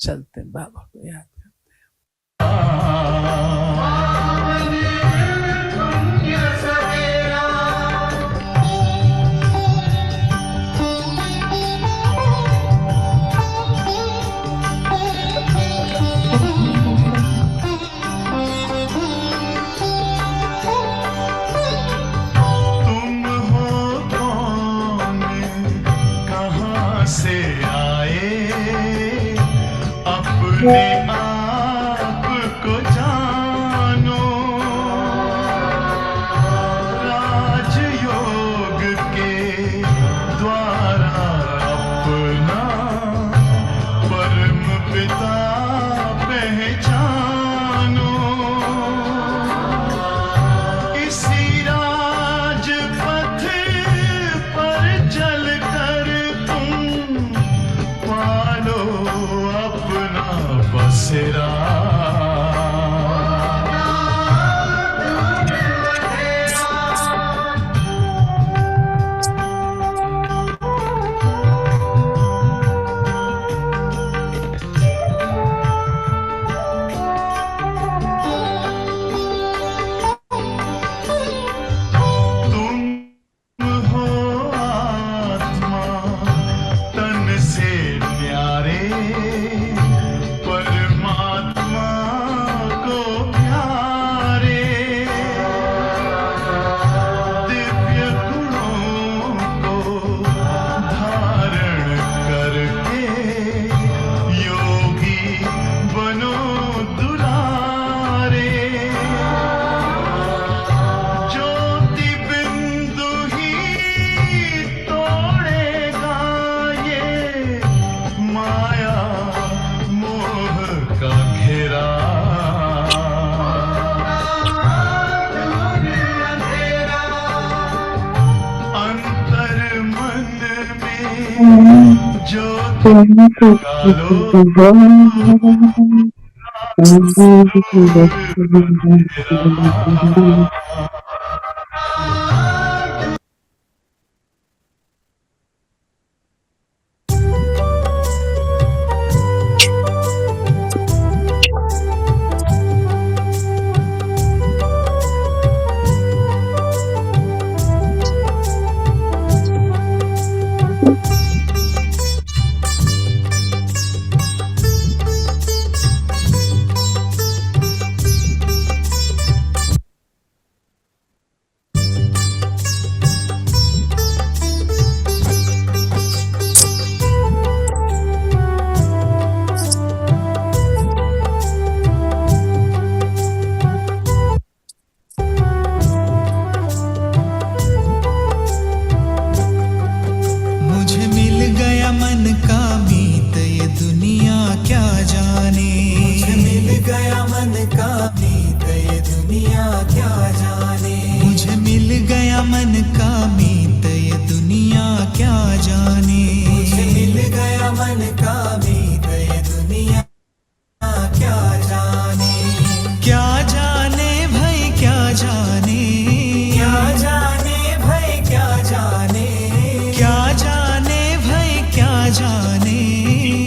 चलते बाबा को याद करते। तुम हो कौन, कहाँ से आए, अपने आप को जानो, राजयोग के द्वारा अपना परम पिता पहचानो, इसी राजपथ पर चलकर तुम पालो अपना बसेरा। तुम हो आत्मा तन से प्यारे, परमात्मा को प्यारे, दिव्य गुणों को धारण करके योगी बनो दुलारे, ज्योति बिंदु ही तोड़ेगा ये माया मोह का घेरा। अंतर मन में ज्योति डालो। मुझे मिल गया मन का मीत, ये दुनिया क्या जाने। मुझे मिल गया मन का मीत, ये दुनिया क्या जाने। मुझे मिल गया मन का मीत, ये दुनिया क्या जाने। मुझे मिल गया मन का मीत, ये दुनिया क्या जाने। क्या जाने भाई क्या जाने, क्या जाने भाई क्या जाने, क्या जाने भाई क्या जाने,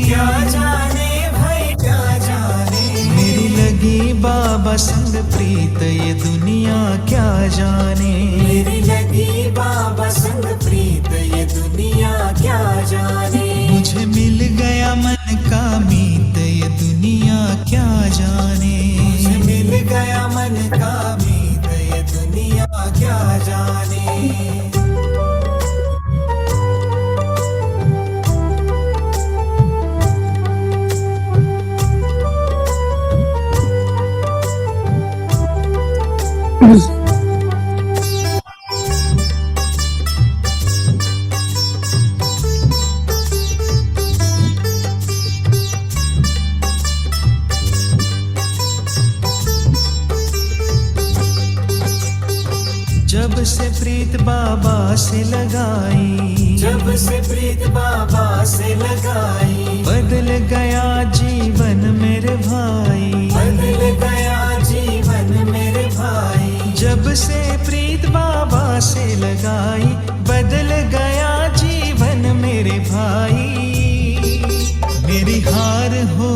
क्या जाने भाई क्या जाने। मेरी लगी बाबा संग प्रीत, ये दुनिया क्या जाने। मेरी लगी बाबा संग प्रीत, ये दुनिया क्या जाने। मुझे मिल गया मन का मीत, ये दुनिया क्या जाने। मुझे मिल गया मन का मीत, ये दुनिया क्या जाने। जब से प्रीत बाबा से लगाई, जब से प्रीत बाबा से लगाई, बदल गया जीवन मेरे भाई, बदल गया जीवन मेरे भाई। जब से प्रीत बाबा से लगाई, बदल गया जीवन मेरे भाई। मेरी हार हो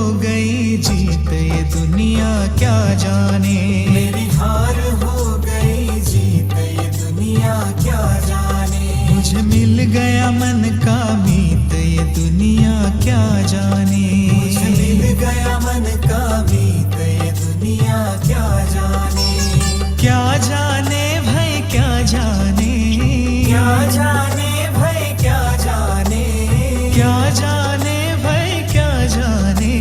जाने भाई क्या जाने,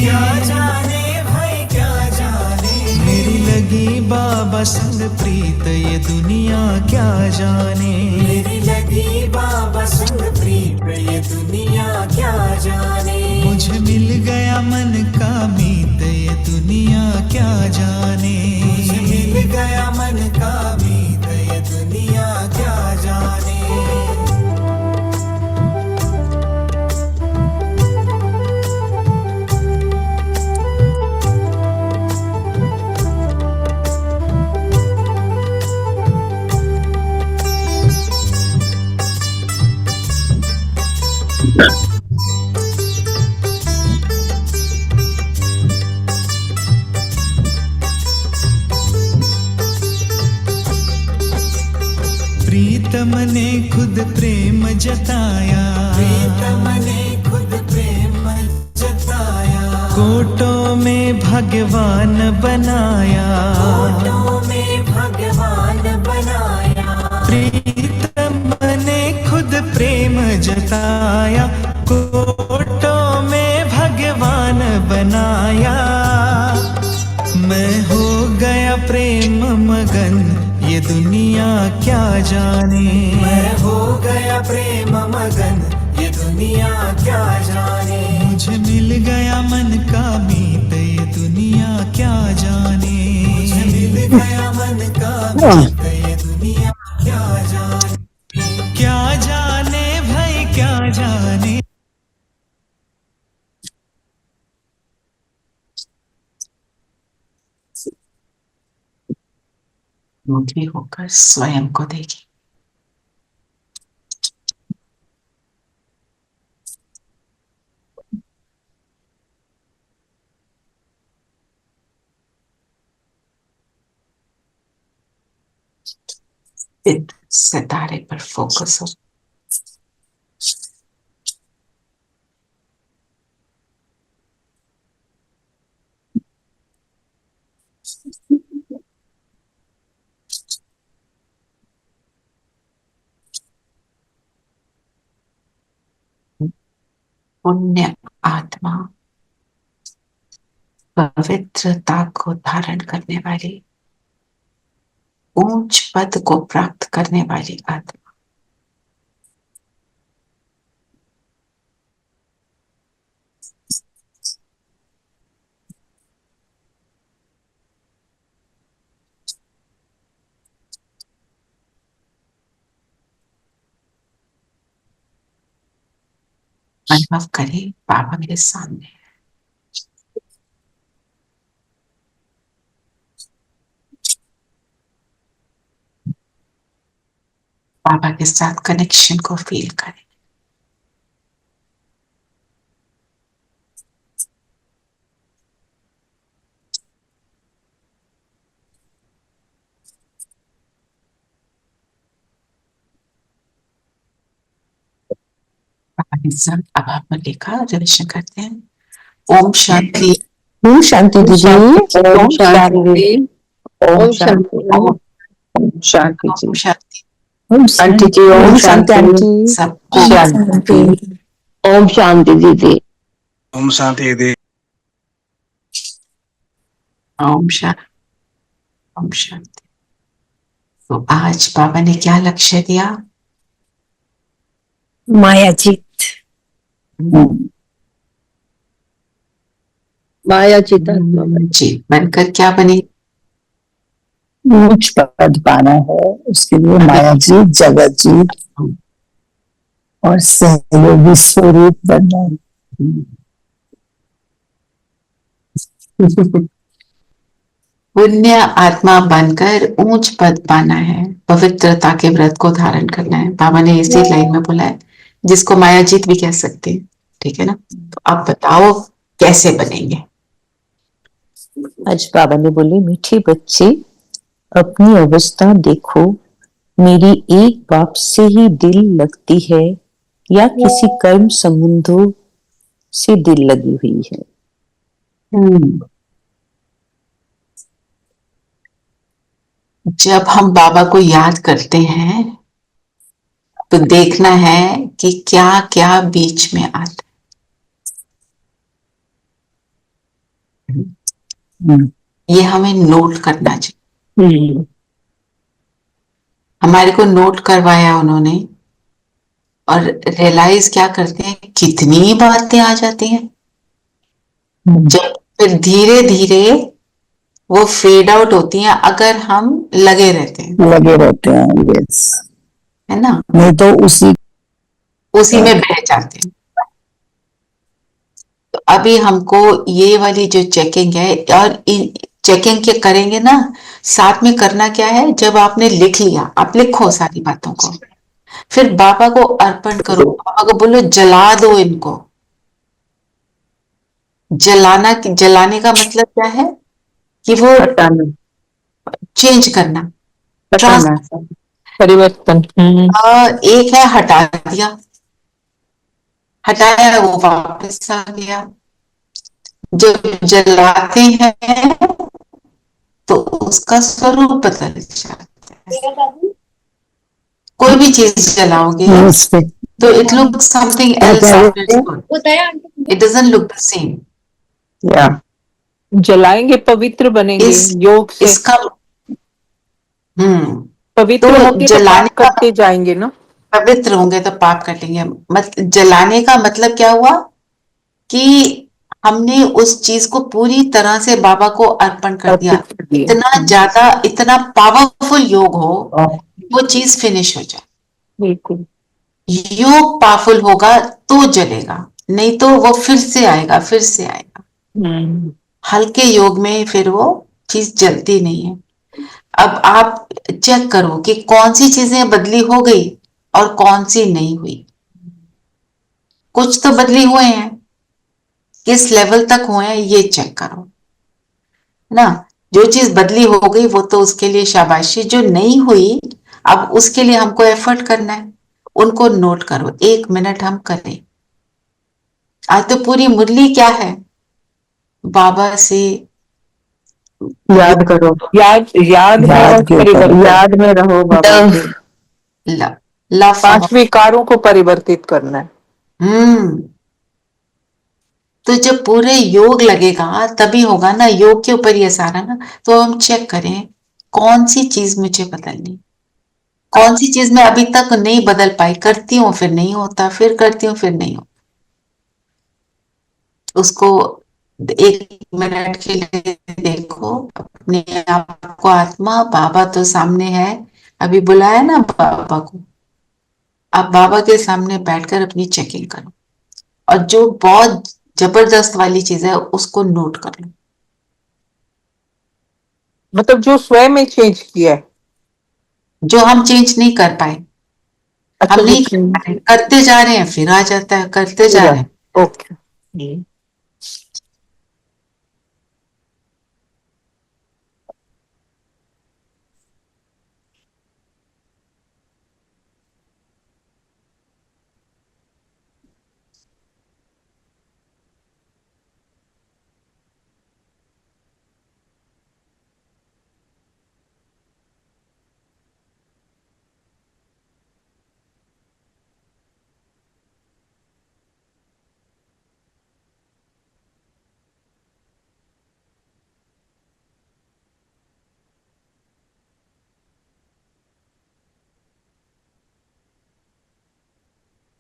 क्या जाने भाई क्या जाने। मेरी लगी बाबा संग प्रीत ये दुनिया क्या जाने, मेरी लगी बाबा संग प्रीत ये दुनिया क्या जाने। मुझे मिल गया मन का मीत ये दुनिया क्या जाने, मुझे मिल गया मन का मीत ये दुनिया क्या जाने। प्रीतम ने खुद प्रेम जताया, प्रीतम ने खुद प्रेम जताया। कोटों में भगवान बनाया, कोटों में भगवान बनाया। प्रीतम ने खुद प्रेम जताया, कोटों में भगवान बनाया। मैं हो गया प्रेम मगन ये दुनिया क्या जाने, मैं हो गया प्रेम मगन ये दुनिया क्या जाने। मुझे मिल गया मन का मीत ये दुनिया क्या जाने, मुझे मिल गया मन का मीत ये दुनिया क्या जाने। क्या जाने भाई क्या जाने। रूठी होकर स्वयं को देखी। सितारे पर फोकस हो। पुण्य आत्मा पवित्रता को धारण करने वाली, ऊंच पद को प्राप्त करने वाली आत्मा। अनुभव करें बाबा मेरे सामने। बाबा के साथ कनेक्शन को फील करें। बाबा के साथ अब आप लिखा रिविजन करते हैं। ओम शांति। ओम शांति दीदी। ओम शांति। ओम शांति। ओम शांति जी। ओम शांति जी। ओम शांति आंटी। सबको शांति। ओम शांति दीदी। ओम शांति दीदी। ओम शांति। ओम शांति। तो आज बाबा ने क्या लक्ष्य दिया? माया जीत। माया जीत जी बनकर क्या बने? ऊंच पद पाना है, उसके लिए माया जीत, जगत जीत और सहयोगी स्वरूप बनना है। पुण्य आत्मा बनकर ऊंच पद पाना है, पवित्रता के व्रत को धारण करना है। बाबा ने इसी लाइन में बोला है, जिसको माया जीत भी कह सकते हैं। ठीक है ना? तो आप बताओ कैसे बनेंगे? आज बाबा ने बोले, मीठे बच्चे अपनी अवस्था देखो, मेरी एक बात से ही दिल लगती है या किसी कर्म संबंधों से दिल लगी हुई है। जब हम बाबा को याद करते हैं तो देखना है कि क्या क्या बीच में आता है, ये हमें नोट करना चाहिए। हमारे को नोट करवाया उन्होंने, और रियलाइज क्या करते हैं, कितनी बातें आ जाती हैं। जब फिर धीरे धीरे वो फेड आउट होती हैं अगर हम लगे रहते हैं, लगे रहते हैं, यस, है ना, नहीं तो उसी में बह जाते हैं। तो अभी हमको ये वाली जो चेकिंग है, और चेकिंग क्या करेंगे ना, साथ में करना क्या है, जब आपने लिख लिया, आप लिखो सारी बातों को, फिर बाबा को अर्पण करो, बाबा को बोलो जला दो इनको। जलाने का मतलब क्या है कि वो चेंज करना, परिवर्तन। एक है हटा दिया, हटाया वो वापस आ गया। जब जलाते हैं तो उसका स्वरूप बदल जाता है। कोई भी चीज जलाओगे तो it look something else after, it doesn't look the same. जलाएंगे पवित्र बनेंगे योग से। इसका पवित्र तो होंगे तो जलाने पाप करते जाएंगे ना। पवित्र होंगे तो पाप कटेंगे। जलाने का मतलब क्या हुआ कि हमने उस चीज को पूरी तरह से बाबा को अर्पण कर दिया। इतना ज्यादा, इतना पावरफुल योग हो, वो चीज फिनिश हो जाए। बिल्कुल। योग पावरफुल होगा तो जलेगा, नहीं तो वो फिर से आएगा, फिर से आएगा। हल्के योग में फिर वो चीज जलती नहीं है। अब आप चेक करो कि कौन सी चीजें बदली हो गई और कौन सी नहीं हुई। कुछ तो बदली हुए हैं, किस लेवल तक हुए हैं ये चेक करो, है ना। जो चीज बदली हो गई वो तो उसके लिए शाबाशी, जो नहीं हुई अब उसके लिए हमको एफर्ट करना है। उनको नोट करो, 1 मिनट हम करें। आज तो पूरी मुरली क्या है, बाबा से याद करो, याद याद में और परिवर्तन, याद में रहो बाबा के। लव 5 विकारों को परिवर्तित करना है। तो जब पूरे योग लगेगा तभी होगा ना, योग के ऊपर ये सारा ना। तो हम चेक करें कौन सी चीज मुझे बदलनी, कौन सी चीज मैं अभी तक नहीं बदल पाई, करती हूँ फिर नहीं होता, फिर करती हूँ फिर नहीं होता। उसको 1 मिनट के लिए देखो, अपने आप को आत्मा, बाबा तो सामने है, अभी बुलाया ना बाबा को, आप बाबा के सामने बैठकर अपनी चेकिंग करो, और जो बहुत जबरदस्त वाली चीज है उसको नोट कर लो। मतलब जो स्वयं में चेंज किया है, जो हम चेंज नहीं कर पाए, अच्छा, हम नहीं करते जा रहे हैं, फिर आ जाता है, करते जा रहे हैं। ओके।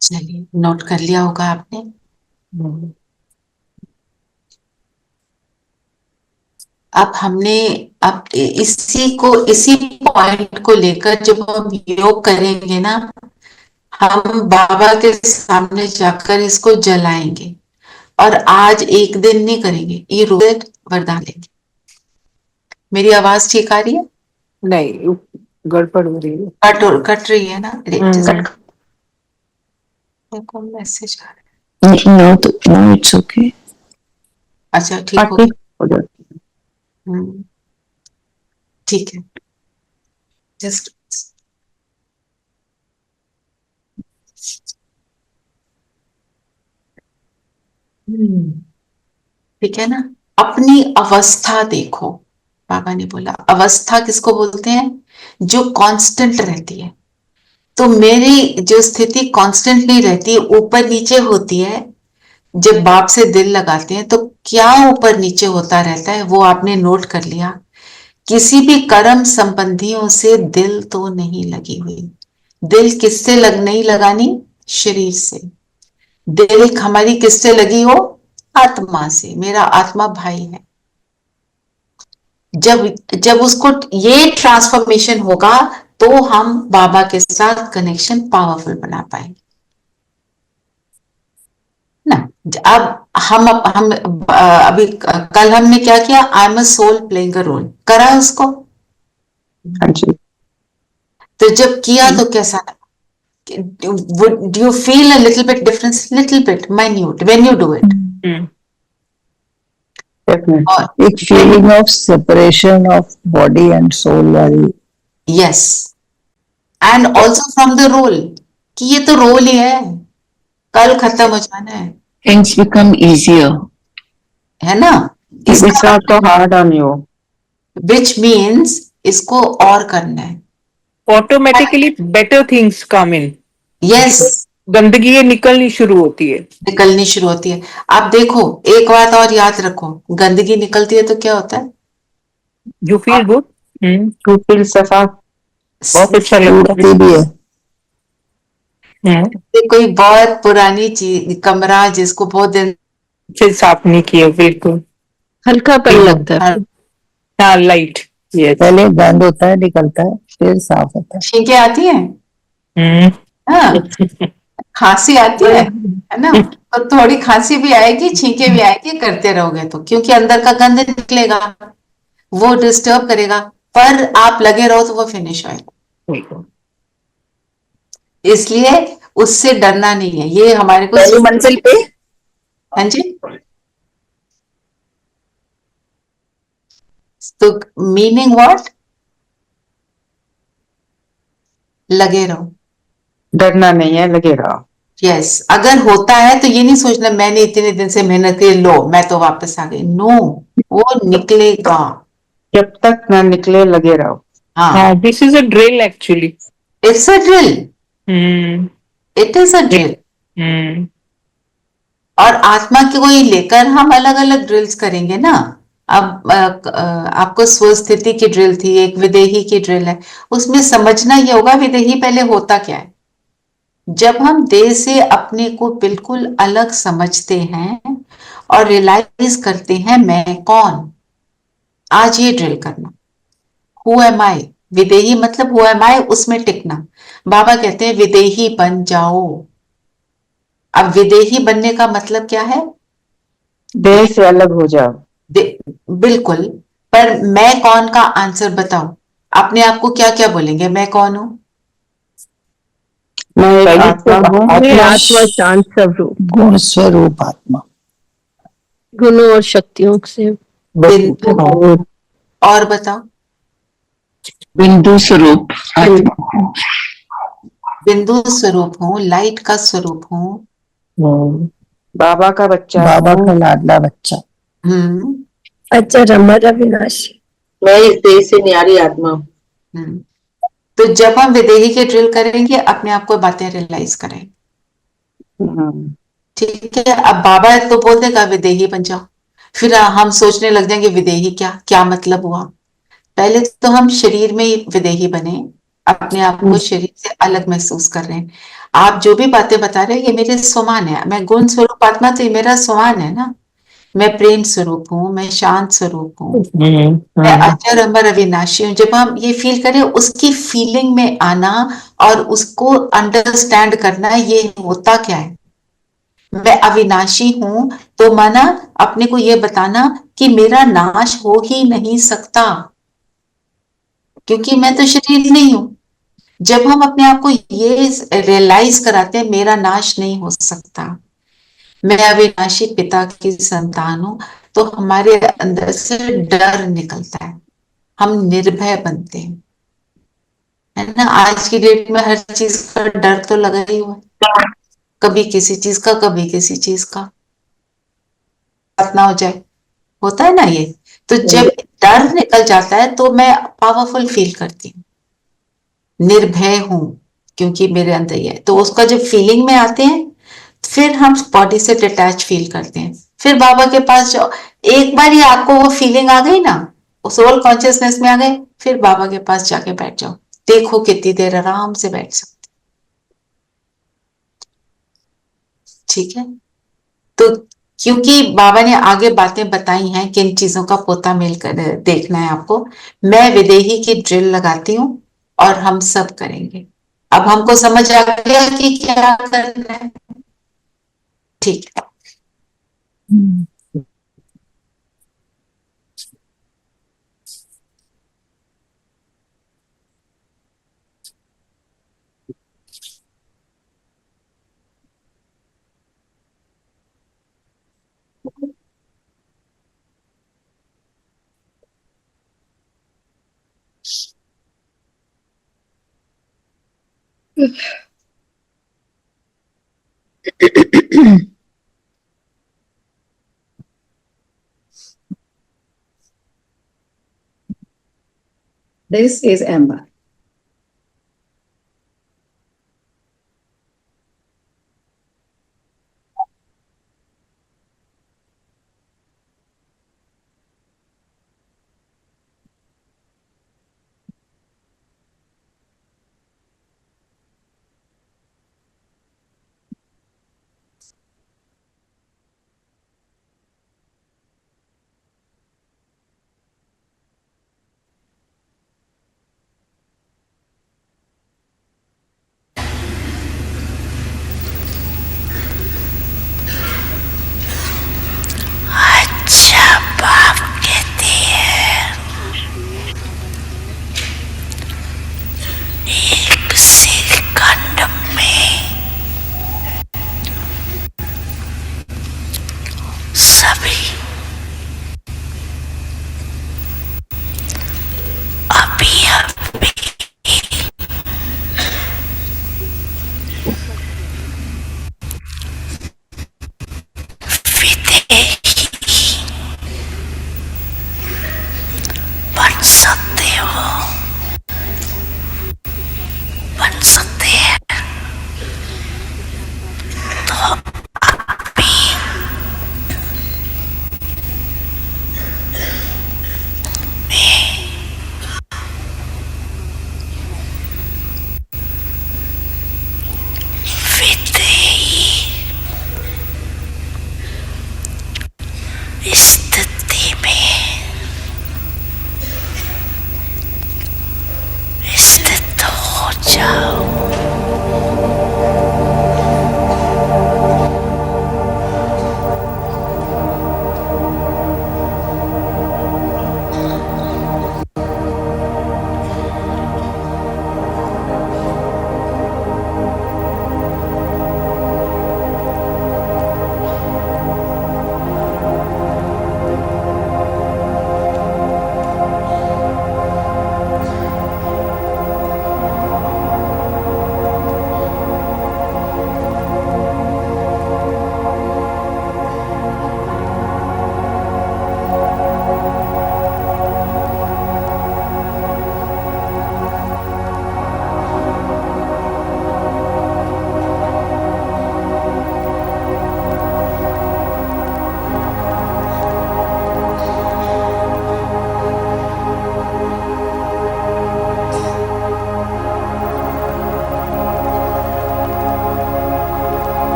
चलिए, नोट कर लिया होगा आपने। अब हमने, अब इसी पॉइंट को लेकर जब हम योग करेंगे ना, हम बाबा के सामने जाकर इसको जलाएंगे, और आज एक दिन नहीं करेंगे, ये रोज वरदान लेंगे। मेरी आवाज ठीक आ रही है? नहीं, गड़बड़ हो रही है, कट रही है ना? देखो मैसेज आ रहा है। No, it's okay. अच्छा, ठीक हो गया। ठीक है, जस्ट ठीक है ना। अपनी अवस्था देखो, बाबा ने बोला अवस्था किसको बोलते हैं, जो कांस्टेंट रहती है। तो मेरी जो स्थिति कांस्टेंट नहीं रहती, ऊपर नीचे होती है। जब बाप से दिल लगाते हैं तो क्या ऊपर नीचे होता रहता है, वो आपने नोट कर लिया। किसी भी कर्म संबंधियों से दिल तो नहीं लगी हुई। दिल किससे नहीं लगानी? शरीर से। दिल हमारी किससे लगी हो? आत्मा से। मेरा आत्मा भाई है। जब जब उसको ये ट्रांसफॉर्मेशन होगा तो हम बाबा के साथ कनेक्शन पावरफुल बना पाएंगे ना। अब हम अभी कल हमने क्या किया? I am a soul playing a role, करा उसको। हाँ जी। तो जब किया तो कैसा लगा? Would you feel a little bit difference, little bit minute when you do it? और एक feeling of separation of body and soul वाली। yes, and also from the role कि ये तो रोल ही है, कल खत्म हो जाना है। Things become easier. है ना? It's not so hard on you. which means इसको और करना है। ऑटोमेटिकली बेटर थिंग्स कम इन। यस, गंदगी ये निकलनी शुरू होती है। निकलनी शुरू होती है। आप देखो, एक बात और याद रखो, गंदगी निकलती है तो क्या होता है? You feel good. You feel सफा। बहुत अच्छा लगता टूटती भी है। है। ये कोई बहुत पुरानी चीज, कमरा जिसको बहुत दिन फिर साफ नहीं किया, बिल्कुल हल्कापन लगता है। हाँ, लाइट। यस। पहले गंद होता है, निकलता है, फिर साफ होता है। छींके आती हैं, हाँ, खांसी आती है ना? तो थोड़ी खांसी भी आएगी, छींके भी आएगी, करते रहोगे तो, क्योंकि अंदर का गंद निकलेगा, वो डिस्टर्ब करेगा। पर आप लगे रहो तो वो फिनिश होएगा। इसलिए उससे डरना नहीं है। ये हमारे को पहली मंजिल पे। हाँ जी। तो मीनिंग व्हाट? लगे रहो। डरना नहीं है, लगे रहो। यस, अगर होता है तो ये नहीं सोचना मैंने इतने दिन से मेहनत की, लो मैं तो वापस आ गई। नो, वो निकलेगा। जब तक ना निकले लगे रहो। हाँ, this is a drill actually. It's a drill, it is a drill. और आत्मा को ही लेकर हम अलग अलग ड्रिल्स करेंगे ना। अब आपको स्वस्थिति की ड्रिल थी, एक विदेही की ड्रिल है। उसमें समझना ये होगा विदेही पहले होता क्या है। जब हम देह से अपने को बिल्कुल अलग समझते हैं और रियलाइज करते हैं मैं कौन, आज ये ड्रिल करना। हु एम आई, विदेही मतलब हु एम आई, उसमें टिकना। बाबा कहते हैं विदेही बन जाओ। अब विदेही बनने का मतलब क्या है? देह से अलग हो जाओ। बिल्कुल। पर मैं कौन का आंसर बताओ। अपने आप को क्या क्या बोलेंगे? मैं कौन हूं? मैं एक आत्मा हूँ। आत्मा शांत स्वरूप, गुण स्वरूप आत्मा, गुणों और शक्तियों से बिंदु। और बताओ। बिंदु स्वरूप आत्मा। बिंदु स्वरूप हूँ, लाइट का स्वरूप हूँ। बाबा का बच्चा बाबा हूँ। का लाडला बच्चा। हम्म अजर अमर अविनाशी। मैं इस देह से न्यारी आत्मा हूँ। हम्म। तो जब हम विदेही के ड्रिल करेंगे अपने आप को बातें रियलाइज करें। ठीक है। अब बाबा तो बोल देगा विदेही बन जाओ, फिर हम सोचने लग जाएंगे विदेही क्या क्या मतलब हुआ। पहले तो हम शरीर में ही विदेही बने, अपने आप को शरीर से अलग महसूस कर रहे हैं। आप जो भी बातें बता रहे हैं ये मेरे समान है। मैं गुण स्वरूप आत्मा, तो ये मेरा समान है ना। मैं प्रेम स्वरूप हूँ, मैं शांत स्वरूप हूँ, मैं अजर अमर अविनाशी हूँ। जब हम ये फील करें, उसकी फीलिंग में आना और उसको अंडरस्टैंड करना, ये होता क्या है। मैं अविनाशी हूं तो माना अपने को ये बताना कि मेरा नाश हो ही नहीं सकता, क्योंकि मैं तो शरीर नहीं हूं। जब हम अपने आप को ये रियलाइज कराते हैं मेरा नाश नहीं हो सकता, मैं अविनाशी पिता की संतान हूं, तो हमारे अंदर से डर निकलता है, हम निर्भय बनते हैं। है ना? आज की डेट में हर चीज का डर तो लगा ही हुआ है, कभी किसी चीज का, कभी किसी चीज का ना हो जाए, होता है ना ये। तो जब डर निकल जाता है तो मैं पावरफुल फील करती हूँ, निर्भय हूं। क्योंकि मेरे अंदर ही है। तो उसका जब फीलिंग में आते हैं फिर हम बॉडी से डिटैच फील करते हैं। फिर बाबा के पास जाओ, एक बार ही आपको वो फीलिंग आ गई ना, सोल कॉन्शियसनेस में आ गए, फिर बाबा के पास जाके बैठ जाओ, देखो कितनी देर आराम से बैठ सकते। ठीक है, तो क्योंकि बाबा ने आगे बातें बताई हैं किन चीजों का पोता मेल कर देखना है आपको, मैं विदेही की ड्रिल लगाती हूँ और हम सब करेंगे। अब हमको समझ आ गया कि क्या करना है। ठीक है, This is Amber.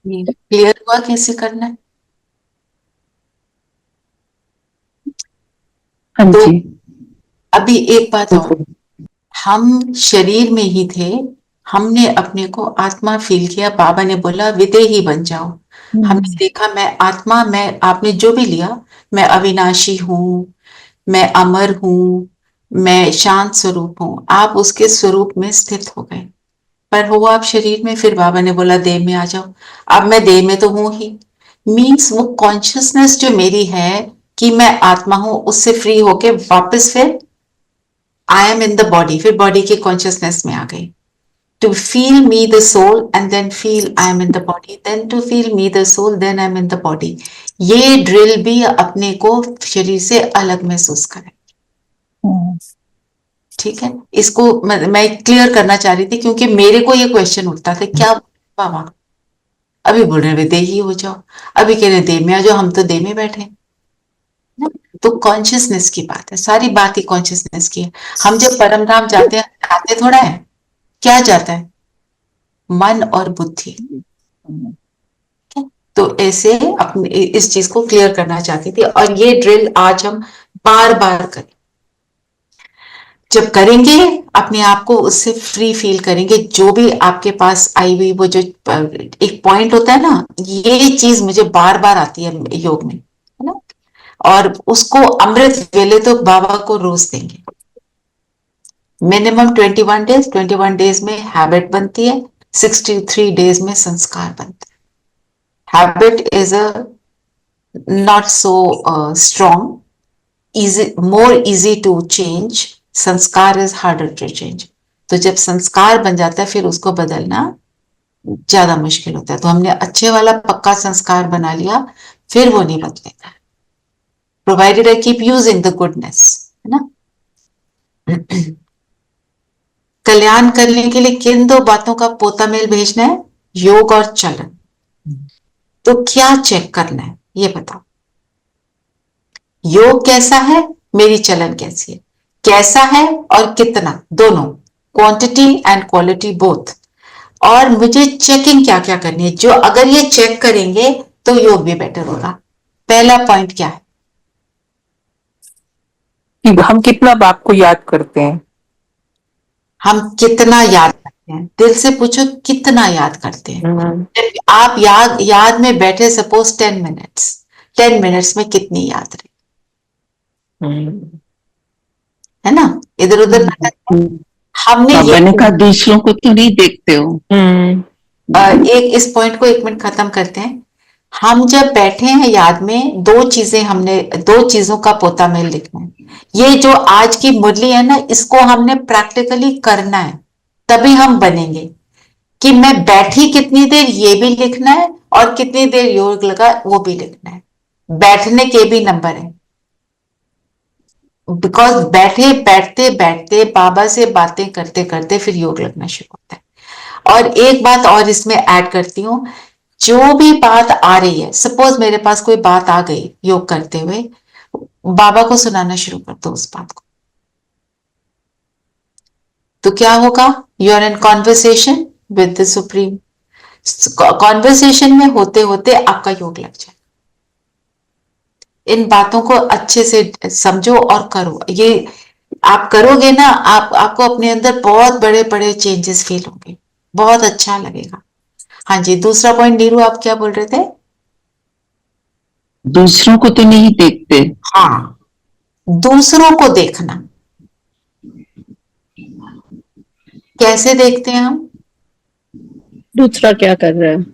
क्लियर हुआ कैसे करना है? हाँ तो जी। अभी एक बात और, हम शरीर में ही थे, हमने अपने को आत्मा फील किया, बाबा ने बोला विदेही बन जाओ। हमने देखा मैं आत्मा, मैं आपने जो भी लिया, मैं अविनाशी हूँ, मैं अमर हूँ, मैं शांत स्वरूप हूँ, आप उसके स्वरूप में स्थित हो गए। पर हो आप शरीर में, फिर बाबा ने बोला देह में आ जाओ। अब मैं देह में तो हूं ही, मीन्स वो कॉन्शियसनेस जो मेरी है कि मैं आत्मा हूं, उससे फ्री होके वापस फिर I am in the body, फिर बॉडी की कॉन्शियसनेस में आ गई। To feel me the soul and then feel I am in the body, then to feel me the soul then I am in the body. ये drill भी अपने को शरीर से अलग महसूस करें। ठीक है, इसको मैं क्लियर करना चाह रही थी, क्योंकि मेरे को ये क्वेश्चन उठता था, क्या बाबा अभी बोल रहे हैं देही हो जाओ, अभी कह रहे देह में आ जाओ, हम तो देह में बैठे हैं ना? तो कॉन्शियसनेस की बात है, सारी बात ही कॉन्शियसनेस की है। हम जब परम धाम जाते हैं, आते थोड़ा है, क्या जाता है? मन और बुद्धि। ठीक है? तो ऐसे अपने इस चीज को क्लियर करना चाहती थी, और ये ड्रिल आज हम बार बार करें। जब करेंगे अपने आप को उससे फ्री फील करेंगे, जो भी आपके पास आई हुई वो जो एक पॉइंट होता है ना, ये चीज मुझे बार बार आती है योग में, है ना? और उसको अमृत वेले तो बाबा को रोज देंगे। मिनिमम 21 डेज, 21 डेज में हैबिट बनती है, 63 डेज में संस्कार बनता है। Habit is a not so strong, easy, more easy to change, संस्कार इज हार्डर टू चेंज। तो जब संस्कार बन जाता है, फिर उसको बदलना ज्यादा मुश्किल होता है। तो हमने अच्छे वाला पक्का संस्कार बना लिया, फिर वो नहीं बदलेगा, provided I keep using the goodness, है ना? कल्याण करने के लिए किन दो बातों का पोता मेल भेजना है? योग और चलन। तो क्या चेक करना है ये बताओ। योग कैसा है, मेरी चलन कैसी है, कैसा है और कितना, दोनों, क्वांटिटी एंड क्वालिटी बोथ। और मुझे चेकिंग क्या क्या करनी है, जो अगर ये चेक करेंगे तो योग भी बेटर होगा। पहला पॉइंट क्या है? कि हम कितना बाप को याद करते हैं। हम कितना याद करते हैं, दिल से पूछो कितना याद करते हैं। आप याद याद में बैठे, सपोज 10 मिनट्स, 10 मिनट्स में कितनी याद रही, है ना? इधर उधर हमने बाबा ने कहा दूसरों को तो नहीं देखते हो। एक इस पॉइंट को 1 मिनट खत्म करते हैं। हम जब बैठे हैं याद में, दो चीजें, हमने दो चीजों का पोता मेल लिखना है। ये जो आज की मुरली है ना, इसको हमने प्रैक्टिकली करना है, तभी हम बनेंगे। कि मैं बैठी कितनी देर ये भी लिखना है, और कितनी देर योग लगा वो भी लिखना है। बैठने के भी नंबर है, बिकॉज बैठे बैठते बैठते बाबा से बातें करते करते फिर योग लगना शुरू होता है। और एक बात और इसमें ऐड करती हूँ, जो भी बात आ रही है, सपोज मेरे पास कोई बात आ गई योग करते हुए, बाबा को सुनाना शुरू कर दो उस बात को। तो क्या होगा? You are in conversation with the supreme. Conversation में होते होते आपका योग लग जाए। इन बातों को अच्छे से समझो और करो। ये आप करोगे ना, आपको अपने अंदर बहुत बड़े बड़े चेंजेस फील होंगे, बहुत अच्छा लगेगा। हाँ जी, दूसरा पॉइंट नीरू आप क्या बोल रहे थे? दूसरों को तो नहीं देखते। हाँ, दूसरों को देखना कैसे देखते हैं हम? दूसरा क्या कर रहा है?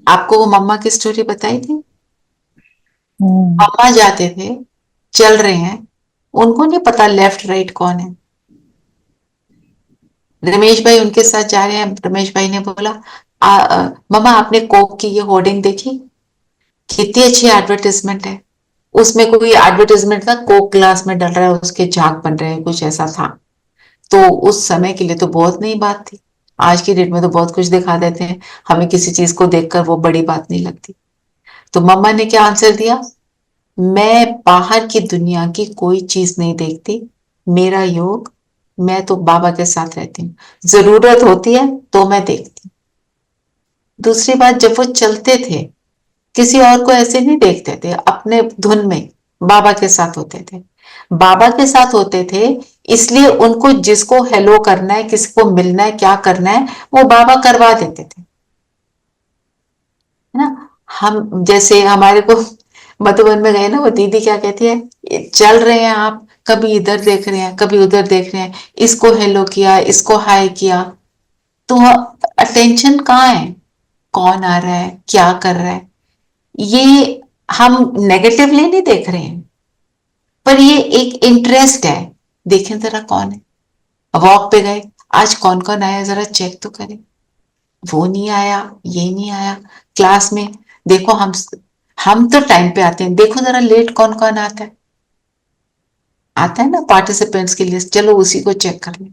आपको वो मम्मा की स्टोरी बताई थी, मम्मा जाते थे, चल रहे हैं, उनको नहीं पता लेफ्ट राइट कौन है। रमेश भाई उनके साथ जा रहे हैं, रमेश भाई ने बोला मम्मा आपने कोक की ये होर्डिंग देखी, कितनी अच्छी एडवर्टाइजमेंट है। उसमें कोई एडवर्टाइजमेंट था, कोक ग्लास में डल रहा है, उसके झाग बन रहे हैं, कुछ ऐसा था। तो उस समय के लिए तो बहुत नई बात थी। आज की डेट में तो बहुत कुछ दिखा देते हैं, हमें किसी चीज को देखकर वो बड़ी बात नहीं लगती। तो मम्मा ने क्या आंसर दिया? मैं बाहर की दुनिया की कोई चीज नहीं देखती, मेरा योग, मैं तो बाबा के साथ रहती हूँ, जरूरत होती है तो मैं देखती हूँ। दूसरी बात, जब वो चलते थे किसी और को ऐसे नहीं देखते थे, अपने धुन में बाबा के साथ होते थे। बाबा के साथ होते थे इसलिए उनको जिसको हेलो करना है, किसको मिलना है, क्या करना है, वो बाबा करवा देते थे, है ना। हम जैसे हमारे को मधुबन में गए ना, वो दीदी क्या कहती है, "ये चल रहे हैं आप, कभी इधर देख रहे हैं, कभी उधर देख रहे हैं, इसको हेलो किया, इसको हाय किया, तो अटेंशन कहाँ है, कौन आ रहा है, क्या कर रहा है, ये हम नेगेटिवली नहीं देख रहे हैं, पर ये एक इंटरेस्ट है। देखें जरा कौन है, वॉक पे गए, आज कौन कौन आया जरा चेक तो करें, वो नहीं आया, ये नहीं आया, क्लास में देखो हम तो टाइम पे आते हैं, देखो जरा लेट कौन कौन आता है ना पार्टिसिपेंट्स की लिस्ट, चलो उसी को चेक कर लें।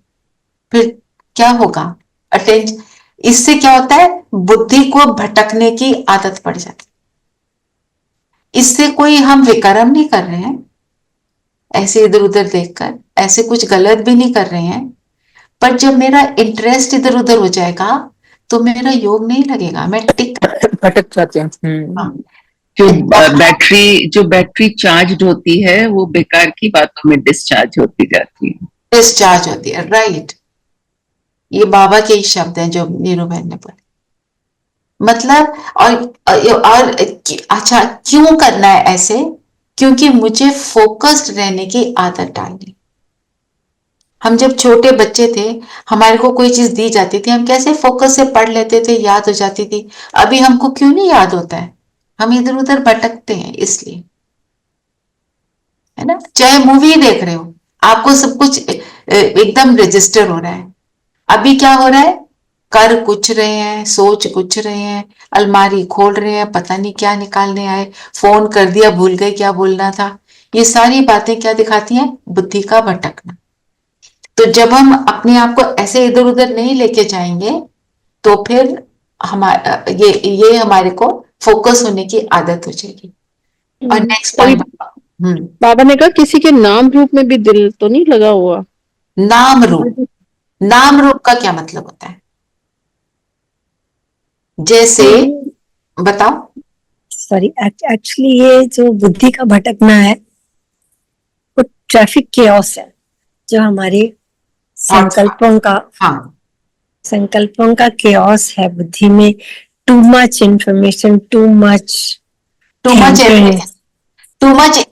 फिर क्या होगा, अटेंशन, इससे क्या होता है, बुद्धि को भटकने की आदत पड़ जाती है। इससे कोई हम विकर्म नहीं कर रहे हैं, ऐसे इधर उधर देखकर ऐसे कुछ गलत भी नहीं कर रहे हैं, पर जब मेरा इंटरेस्ट इधर उधर हो जाएगा तो मेरा योग नहीं लगेगा, मैं टिक भटक जाते हैं। हाँ, जो बैटरी चार्ज होती है वो बेकार की बातों में डिस्चार्ज होती जाती है, डिस्चार्ज होती है, राइट। ये बाबा के ही शब्द हैं जो नीरू बहन ने बोले। मतलब और अच्छा क्यों करना है ऐसे, क्योंकि मुझे फोकस्ड रहने की आदत डालनी। हम जब छोटे बच्चे थे, हमारे को कोई चीज दी जाती थी, हम कैसे फोकस से पढ़ लेते थे, याद हो जाती थी। अभी हमको क्यों नहीं याद होता है, हम इधर उधर भटकते हैं इसलिए, है ना। चाहे मूवी देख रहे हो, आपको सब कुछ एकदम रजिस्टर हो रहा है। अभी क्या हो रहा है, कर कुछ रहे हैं, सोच कुछ रहे हैं, अलमारी खोल रहे हैं, पता नहीं क्या निकालने आए, फोन कर दिया, भूल गए क्या बोलना था। ये सारी बातें क्या दिखाती हैं, बुद्धि का भटकना। तो जब हम अपने आप को ऐसे इधर उधर नहीं लेके जाएंगे तो फिर हमारा ये हमारे को फोकस होने की आदत हो जाएगी। और नेक्स्ट पॉइंट, बाबा ने कहा किसी के नाम रूप में भी दिल तो नहीं लगा हुआ। नाम रूप, नाम रूप का क्या मतलब होता है, जैसे बताओ। सॉरी, एक्चुअली ये जो बुद्धि का भटकना है वो ट्रैफिक केओस है, जो हमारे हाँ, संकल्पों का केओस है बुद्धि में। Too much information, too much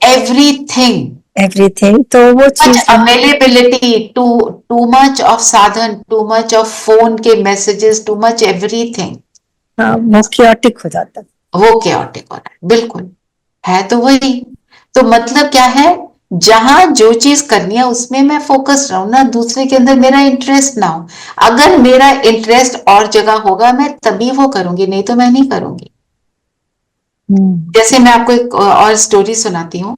everything, तो वो चीज अवेलेबिलिटी, टू मच ऑफ साधन, टू मच ऑफ फोन के मैसेजेस, टू मच एवरीथिंग, हाँ, वो chaotic हो जाता है, वो chaotic हो रहा है, बिल्कुल है तो वही। तो मतलब क्या है, जहां जो चीज करनी है उसमें मैं फोकस रहूं ना, दूसरे के अंदर मेरा इंटरेस्ट ना हो। अगर मेरा इंटरेस्ट और जगह होगा मैं तभी वो करूंगी, नहीं तो मैं नहीं करूंगी। जैसे मैं आपको एक और स्टोरी सुनाती हूँ।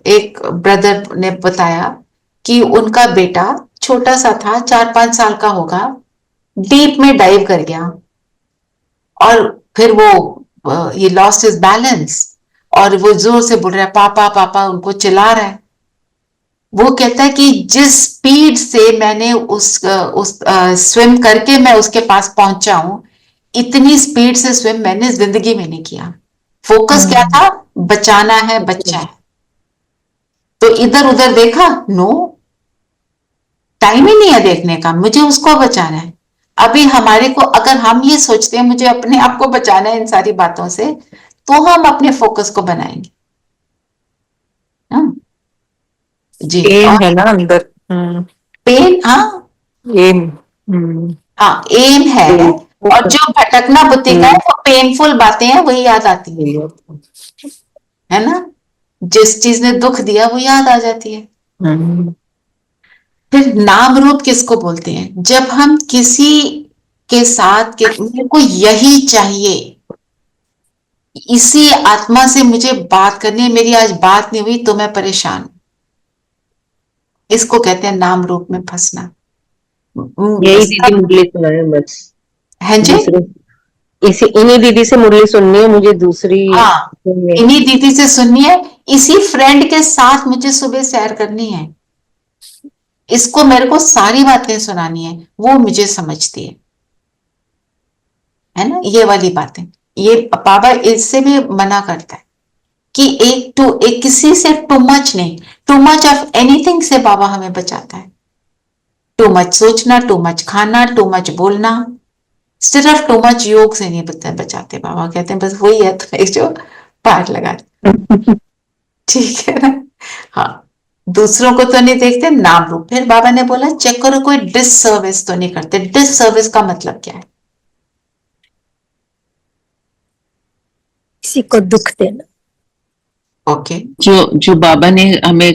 एक ब्रदर ने बताया कि उनका बेटा छोटा सा था, 4-5 साल का होगा, डीप में डाइव कर गया और फिर वो ये लॉस्ट हिज बैलेंस और वो जोर से बोल रहा है पापा पापा, उनको चिल्ला रहा है। वो कहता है कि जिस स्पीड से मैंने उस स्विम करके मैं उसके पास पहुंचा हूं, इतनी स्पीड से स्विम मैंने जिंदगी में नहीं किया। फोकस क्या था, बचाना है बच्चा है। तो इधर उधर देखा, नो, टाइम ही नहीं है देखने का, मुझे उसको बचाना है। अभी हमारे को, अगर हम ये सोचते हैं मुझे अपने आप को बचाना है इन सारी बातों से, तो हम अपने फोकस को बनाएंगे। जी, एम है ना अंदर। पेन, हाँ, एम, हाँ, एम है। और जो भटकना बुद्धि का है वो पेनफुल बातें हैं, वही याद आती है ना। जिस चीज ने दुख दिया वो याद आ जाती है। फिर नाम रूप किसको बोलते हैं, जब हम किसी के साथ मेरे को यही चाहिए, इसी आत्मा से मुझे बात करनी है, मेरी आज बात नहीं हुई तो मैं परेशान, इसको कहते हैं नाम रूप में फंसना। यही दीदी मुरली सुनाए बस। है जी, इन्हीं दीदी से मुरली सुननी है मुझे, दूसरी हाँ, इन्हीं दीदी से सुननी है, इसी फ्रेंड के साथ मुझे सुबह सैर करनी है, इसको मेरे को सारी बातें सुनानी है, वो मुझे समझती है। है ना, ये वाली बातें, ये बाबा इससे भी मना करता है कि एक किसी से टू मच नहीं, टू मच ऑफ एनीथिंग से बाबा हमें बचाता है। टू मच सोचना, टू मच खाना, टू मच बोलना, सिर्फ टू मच योग से नहीं बचाते। बाबा कहते हैं बस वही है तो एक जो पार लगा दे। ठीक है ना। हाँ, दूसरों को तो नहीं देखते, नाम रूप। फिर बाबा ने बोला चेक करो कोई डिससर्विस तो नहीं करते। डिससर्विस का मतलब क्या है? किसी को दुख देना। ओके, जो बाबा ने हमें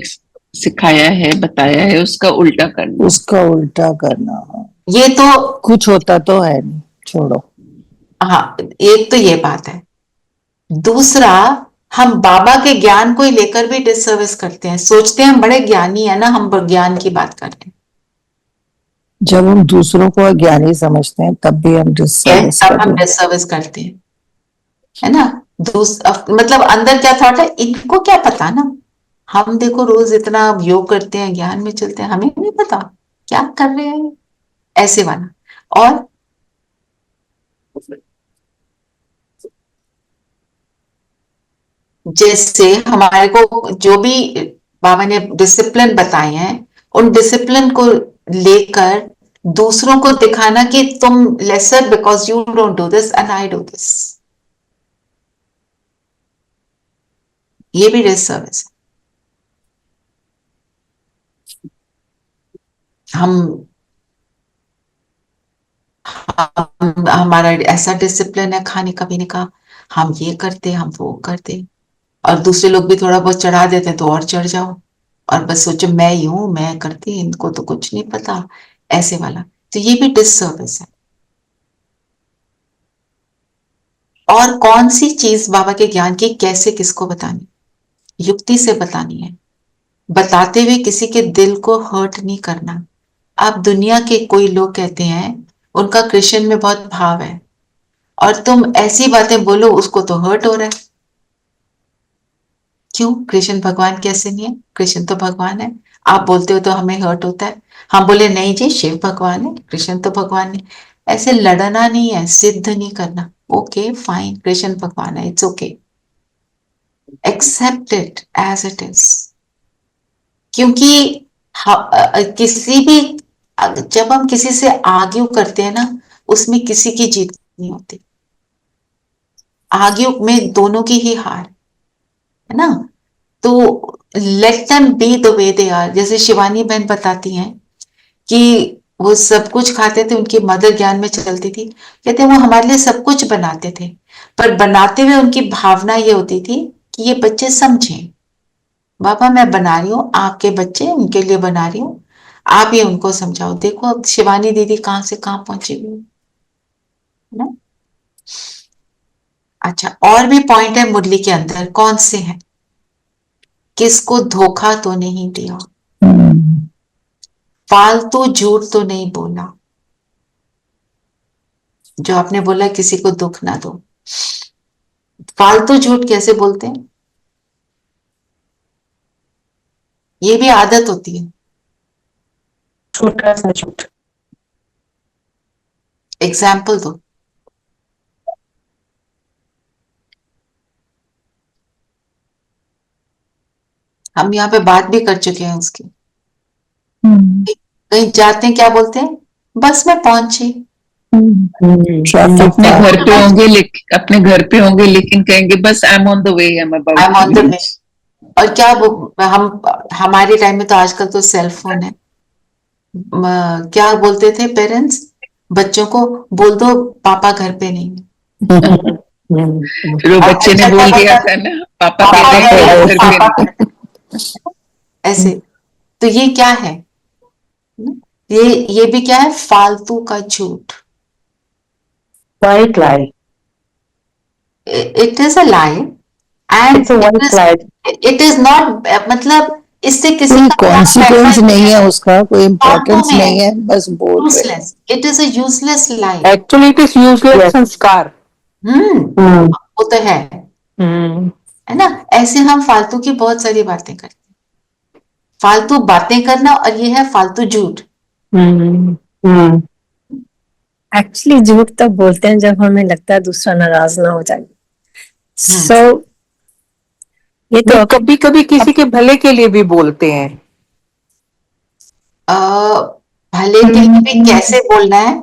सिखाया है, बताया है, उसका उल्टा करना। उसका उल्टा करना। ये तो कुछ होता तो है नहीं, छोड़ो। हाँ, एक तो ये बात है। दूसरा, हम बाबा के ज्ञान को ही लेकर भी डिससर्विस करते हैं। सोचते हैं हम बड़े ज्ञानी है ना, हम ज्ञान की बात कर रहे हैं। जब हम दूसरों को अज्ञानी समझते हैं तब भी हम डिससर्विस तब कर हम रहे हैं। डिससर्विस करते हैं, है ना। मतलब अंदर क्या थॉट है, इनको क्या पता ना। हम देखो रोज इतना योग करते हैं, ज्ञान में चलते हैं, हमें नहीं पता क्या कर रहे हैं, ऐसे वाला। और जैसे हमारे को जो भी बाबा ने डिसिप्लिन बताए हैं, उन डिसिप्लिन को लेकर दूसरों को दिखाना कि तुम lesser because you don't do this and I do this, ये भी डिससर्विस है। हमारा ऐसा डिसिप्लिन है खाने का पीने का, हम ये करते हम वो करते, और दूसरे लोग भी थोड़ा बहुत चढ़ा देते हैं तो और चढ़ जाओ, और बस सोचो मैं यूं मैं करती, इनको तो कुछ नहीं पता, ऐसे वाला। तो ये भी डिससर्विस है। और कौन सी चीज बाबा के ज्ञान की कैसे किसको बतानी, युक्ति से बतानी है, बताते हुए किसी के दिल को हर्ट नहीं करना। आप दुनिया के कोई लोग कहते हैं उनका कृष्ण में बहुत भाव है, और तुम ऐसी बातें बोलो उसको तो हर्ट हो रहा है। क्यों? कृष्ण भगवान कैसे नहीं है? कृष्ण तो भगवान है। आप बोलते हो तो हमें हर्ट होता है। हम बोले नहीं जी शिव भगवान है, कृष्ण तो भगवान नहीं। ऐसे लड़ना नहीं है, सिद्ध नहीं करना। ओके फाइन, कृष्ण भगवान है, it's okay, except it as it is. क्योंकि किसी भी जब हम किसी से आर्ग्यू करते हैं ना, उसमें किसी की जीत नहीं होती, आर्ग्यू में दोनों की ही हार है ना। तो let them be the way they are. जैसे शिवानी बहन बताती हैं कि वो सब कुछ खाते थे, उनकी मदर ज्ञान में चलती थी, कहते वो हमारे लिए सब कुछ बनाते थे, पर बनाते हुए उनकी भावना ये होती थी कि ये बच्चे समझें, बाबा मैं बना रही हूँ आपके बच्चे, उनके लिए बना रही हूँ, आप ये उनको समझाओ। देखो अब शिवानी दीदी कहां से कहां पहुंची हुई है ना। अच्छा, और भी पॉइंट है मुरली के अंदर, कौन से हैं? किसको धोखा तो नहीं दिया, फालतू झूठ तो नहीं बोला। जो आपने बोला किसी को दुख ना दो, फालतू झूठ कैसे बोलते हैं? ये भी आदत होती है। छोटा सा झूठ। एग्जाम्पल दो। हम यहाँ पे बात भी कर चुके हैं उसकी। कहीं जाते हैं क्या बोलते हैं? बस में पहुंची। अपने घर पे होंगे लेकिन कहेंगे बस I am on the way, I am I am on the way. और क्या हम हमारे टाइम में तो आजकल तो सेल फोन है, क्या बोलते थे पेरेंट्स बच्चों को? बोल दो पापा घर पे नहीं है। फिर वो बच्चे ने बोल दिया था ना पापा कह रहे हैं घर पे नहीं। ऐसे। तो ये क्या है? ये भी क्या है? फालतू का झूठ। White lie. It is a lie and It's a white lie. It is not, मतलब इससे किसी कोई का कॉन्सिक्वेंस नहीं है, उसका कोई इम्पोर्टेंस में नहीं है, बस बोल रहे हैं। Useless, it is a useless lie. Actually it is useless संस्कार। वो तो है ना। ऐसे हम फालतू की बहुत सारी बातें करते हैं, फालतू बातें करना, और ये है फालतू झूठ। एक्चुअली झूठ तब बोलते हैं जब हमें लगता है दूसरा नाराज ना हो जाए. सो ये तो कभी कभी किसी के भले के लिए भी बोलते हैं. भले के लिए भी कैसे बोलना है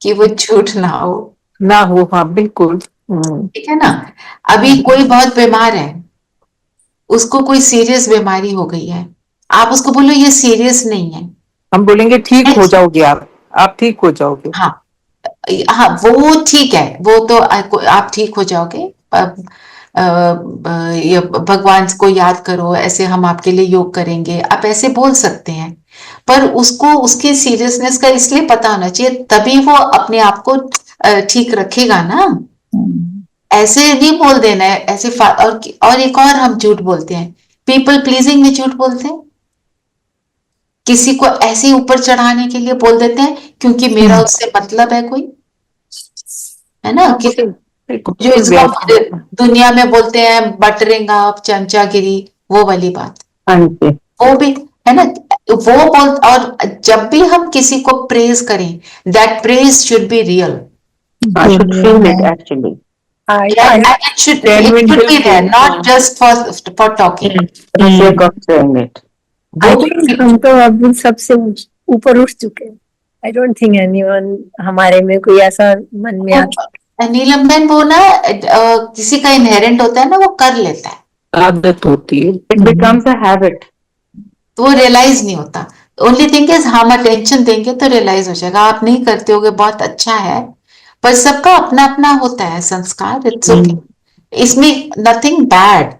कि वो झूठ ना हो. हाँ बिल्कुल. ठीक है ना. अभी कोई बहुत बीमार है, उसको कोई सीरियस बीमारी हो गई है, आप उसको बोलो ये सीरियस नहीं है, हम बोलेंगे ठीक हो जाओगे आप ठीक हो जाओगे. हाँ हाँ वो ठीक है, वो तो आप ठीक हो जाओगे. ये भगवान को याद करो, ऐसे हम आपके लिए योग करेंगे, आप ऐसे बोल सकते हैं. पर उसको उसकी सीरियसनेस का इसलिए पता होना चाहिए, तभी वो अपने आप को ठीक रखेगा ना. ऐसे नहीं बोल देना है ऐसे. और एक और हम झूठ बोलते हैं, पीपल प्लीजिंग में झूठ बोलते हैं. किसी को ऐसे ऊपर चढ़ाने के लिए बोल देते हैं क्योंकि मेरा उससे मतलब है कोई, है ना. जो इसको दुनिया में बोलते हैं बटरिंग अप, चमचागिरी, वो वाली बात. वो भी है ना. वो बोल. और जब भी हम किसी को प्रेज करें, that praise should be real. I should feel it actually. It should be there, not just for talking. For the sake of saying it. I think हम तो अब सबसे ऊपर उठ चुके हैं. I don't think anyone हमारे में कोई ऐसा मन में नीलम बहन, वो ना किसी का इनहेरेंट होता है ना, वो कर लेता है, आदत होती है. It becomes a habit. तो वो रियलाइज नहीं होता. ओनली थिंग इज हम अटेंशन देंगे तो रियलाइज हो जाएगा. आप नहीं करते होगे, बहुत अच्छा है, पर सबका अपना अपना होता है संस्कार. It's okay. इसमें नथिंग बैड.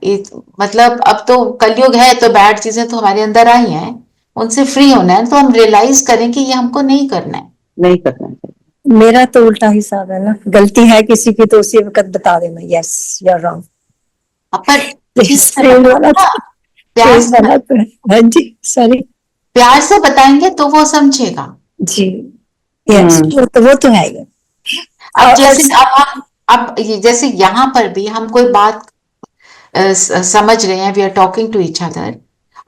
मतलब अब तो कलयुग है तो बैड चीजें तो हमारे अंदर आई हैं, उनसे फ्री होना है. तो हम रियलाइज करें कि ये हमको नहीं करना है. नहीं करना है. मेरा तो उल्टा हिसाब है ना, गलती है किसी की तो उसी वक्त बता देना, यस यू आर रॉन्ग. प्यार से हाँ जी, सॉरी, प्यार से बताएंगे तो वो समझेगा जी. यस, वो तो है. अब जैसे अब जैसे यहाँ पर भी हम कोई बात समझ रहे हैं, we are talking to each other,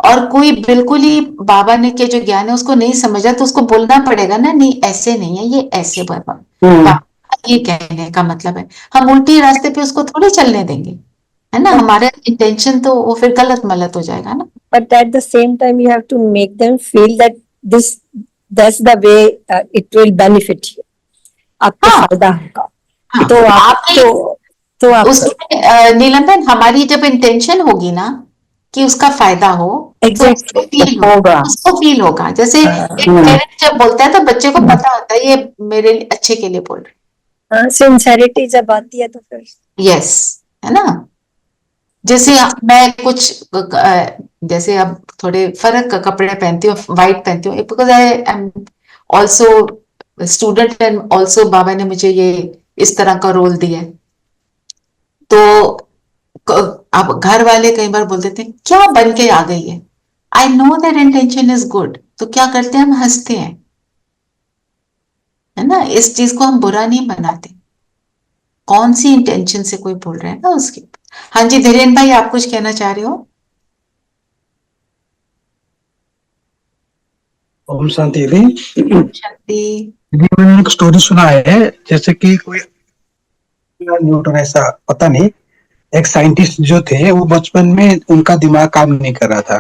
और कोई बिल्कुल ही बाबा ने के जो ज्ञान है उसको नहीं समझा, तो उसको बोलना पड़ेगा ना, नहीं ऐसे नहीं है, ये ऐसे बाबा ये कहने का मतलब है. हम उल्टी रास्ते पे उसको थोड़ी चलने देंगे, है ना. हमारा इंटेंशन तो वो फिर गलत मलत हो जाएगा ना. But at the same time, you have to make them feel that that's the way it will benefit you. आपको फायदा होगा. तो आप उसमें नीलम बहन, हमारी जब इंटेंशन होगी ना कि उसका फायदा हो, एग्जैक्टली होगा, उसको फील होगा. जैसे एक पेरेंट जब बोलता है तो बच्चे को पता होता है ये मेरे अच्छे के लिए बोल रहे. सिंसेरिटी जब आती है तो फिर यस, है ना. जैसे मैं कुछ जैसे अब थोड़े फर्क कपड़े पहनती हूँ, व्हाइट पहनती हूँ, because I am also student and also Baba ने मुझे ये इस तरह का रोल दिया है. तो अब घर वाले कई बार बोल देते हैं क्या बन के आ गई है. I know that intention is good, तो क्या करते हैं, हम हंसते हैं, है ना. इस चीज को हम बुरा नहीं बनाते. कौन सी इंटेंशन से कोई बोल रहा है ना उसकी. हाँ जी धीरेन भाई, आप कुछ कहना चाह रहे हो. ओम शांति दी. शांति. मैंने एक स्टोरी सुना है, जैसे कि कोई न्यूटन, ऐसा पता नहीं, एक साइंटिस्ट जो थे वो बचपन में उनका दिमाग काम नहीं कर रहा था,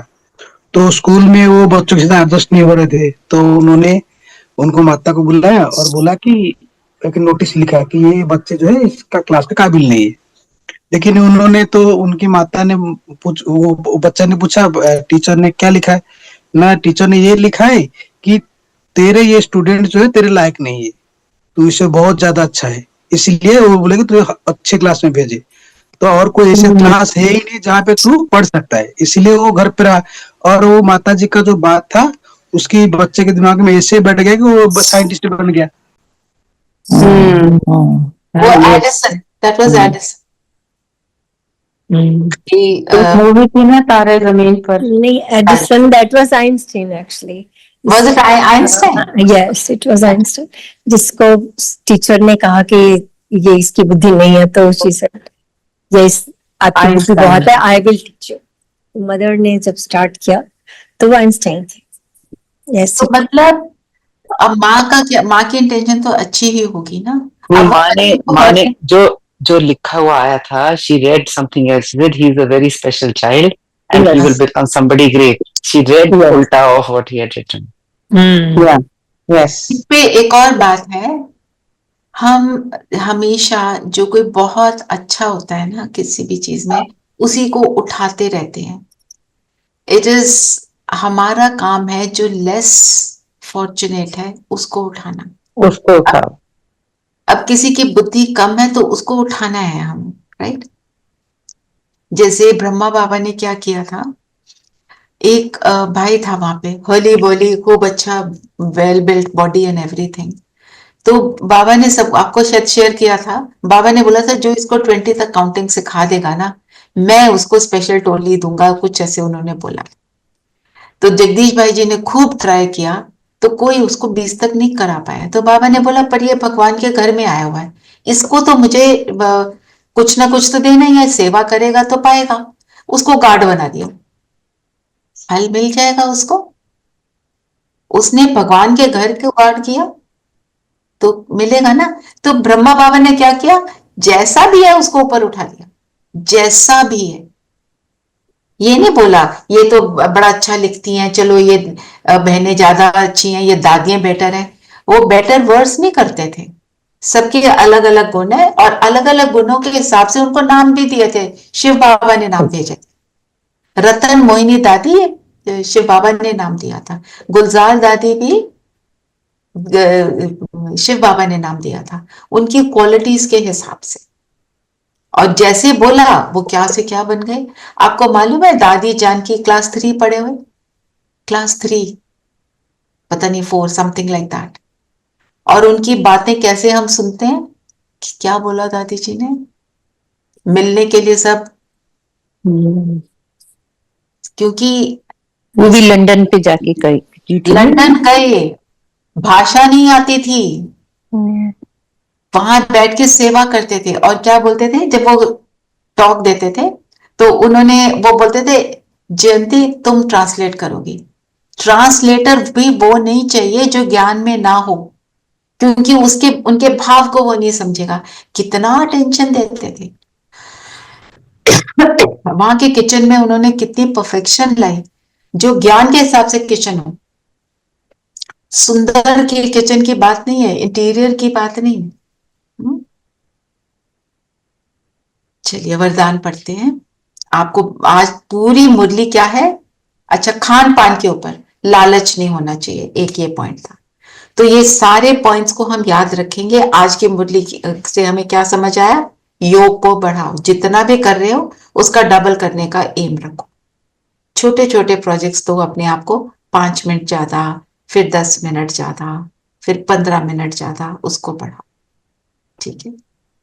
तो स्कूल में वो बच्चों के साथ एडजस्ट नहीं हो रहे थे, तो उन्होंने उनको माता को बुलाया और बोला कि एक नोटिस लिखा कि ये बच्चे जो है इसका क्लास का काबिल नहीं है. लेकिन उन्होंने तो उनकी माता ने वो बच्चा ने पूछा टीचर ने क्या लिखा है ना, टीचर ने ये लिखा है कि तेरे ये स्टूडेंट जो है तेरे लायक नहीं है, तू इससे बहुत ज्यादा अच्छा है, इसलिए वो बोले कि तुझे अच्छे क्लास में भेजे. तो और कोई ऐसे क्लास है ही नहीं जहाँ पे तू पढ़ सकता है, इसलिए वो घर पे रहा. और वो माता जी का जो बात था उसकी बच्चे के दिमाग में ऐसे बैठ गया कि वो साइंटिस्ट बन गया. वो Edison, that was Edison. Movie थी ना तारे जमीन पर. नहीं, Edison, that was Einstein actually. Was it Einstein? Yes, it was Einstein. जिसको टीचर ने कहा कि ये इसकी बुद्धि नहीं है, तो she said, yes, आपकी बुद्धि बहुत है, I will teach you. Mother ने जब स्टार्ट किया तो वो आइंस्टाइन थे. Yes. तो मतलब अब माँ का क्या, माँ की इंटेंशन तो अच्छी ही होगी ना। नहीं, अब वो माँ ने जो जो लिखा हुआ आया था, she read something else, that he is a very special child and he will become somebody great. She read ulta of what he had written. Hmm Yes. इस पे एक और बात है, हम हमेशा जो कोई बहुत अच्छा होता है ना किसी भी चीज में, उसी को उठाते रहते हैं। इट इज, हमारा काम है जो लेस फॉर्चुनेट है उसको उठाना। उसको उठाओ। अब किसी की बुद्धि कम है तो उसको उठाना है हमें, राइट। जैसे ब्रह्मा बाबा ने क्या किया था, एक भाई था वहां पे, होली बोली, खूब अच्छा, well built body and everything. तो बाबा ने सब आपको शायद शेयर किया था, बाबा ने बोला था जो इसको 20 तक काउंटिंग सिखा देगा ना, मैं उसको स्पेशल टोली दूंगा, कुछ ऐसे उन्होंने बोला। तो जगदीश भाई जी ने खूब ट्राई किया, तो कोई उसको 20 तक नहीं करा पाया। तो बाबा ने बोला पर ये भगवान के घर में आया हुआ है, इसको तो मुझे कुछ ना कुछ तो देना ही है, सेवा करेगा तो पाएगा। उसको गार्ड बना दिया, फल मिल जाएगा उसको। उसने भगवान के घर को गार्ड किया तो मिलेगा ना। तो ब्रह्मा बाबा ने क्या किया, जैसा भी है उसको ऊपर उठा दिया, जैसा भी है। ये नहीं बोला ये तो बड़ा अच्छा लिखती हैं, चलो ये बहनें ज्यादा अच्छी हैं, ये दादियां बेटर हैं। वो बेटर वर्स नहीं करते थे, सबके अलग अलग गुण है और अलग अलग गुणों के हिसाब से उनको नाम भी दिए थे। शिव बाबा ने नाम भेजे थे, रतन मोहिनी दादी शिव बाबा ने नाम दिया था, गुलजार दादी भी शिव बाबा ने नाम दिया था, उनकी क्वालिटीज के हिसाब से। और जैसे बोला वो क्या से क्या बन गए। आपको मालूम है दादी जानकी क्लास 3 पढ़े हुए, क्लास 3, पता नहीं 4, समथिंग लाइक दैट। और उनकी बातें कैसे हम सुनते हैं कि क्या बोला दादी जी ने, मिलने के लिए सब, क्योंकि वो भी लंदन पे जाके की थी। लंदन गए, भाषा नहीं आती थी, वहां बैठ के सेवा करते थे। और क्या बोलते थे जब वो टॉक देते थे, तो उन्होंने वो बोलते थे जयंती तुम ट्रांसलेट करोगी। ट्रांसलेटर भी वो नहीं चाहिए जो ज्ञान में ना हो, क्योंकि उसके उनके भाव को वो नहीं समझेगा। कितना अटेंशन देते थे। वहां के किचन में उन्होंने कितनी परफेक्शन लाई, जो ज्ञान के हिसाब से किचन हो। सुंदर की किचन की बात नहीं है, इंटीरियर की बात नहीं है। चलिए वरदान पढ़ते हैं। आपको आज पूरी मुरली क्या है, अच्छा खान पान के ऊपर लालच नहीं होना चाहिए, एक ये पॉइंट था। तो ये सारे पॉइंट्स को हम याद रखेंगे। आज की मुरली से हमें क्या समझ आया, योग को बढ़ाओ, जितना भी कर रहे हो उसका डबल करने का एम रखो। छोटे छोटे प्रोजेक्ट्स तो अपने आप को 5 मिनट ज्यादा, फिर 10 मिनट ज्यादा, फिर 15 मिनट ज्यादा, उसको बढ़ाओ, ठीक है।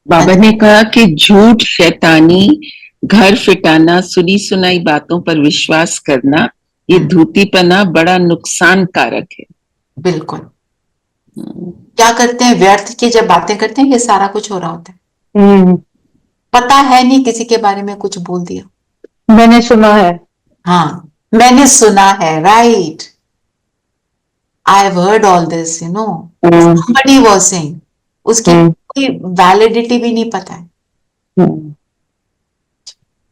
बाबा ने कहा कि झूठ, शैतानी, घर फिटाना, सुनी सुनाई बातों पर विश्वास करना, ये धूतीपना बड़ा नुकसान कारक है। बिल्कुल। क्या करते हैं, व्यर्थ की जब बातें करते हैं, ये सारा कुछ हो रहा होता है। पता है नहीं, किसी के बारे में कुछ बोल दिया, मैंने सुना है। हाँ मैंने सुना है, right, I have heard all this, you know, somebody was saying, उसकी कोई वैलिडिटी भी नहीं पता है।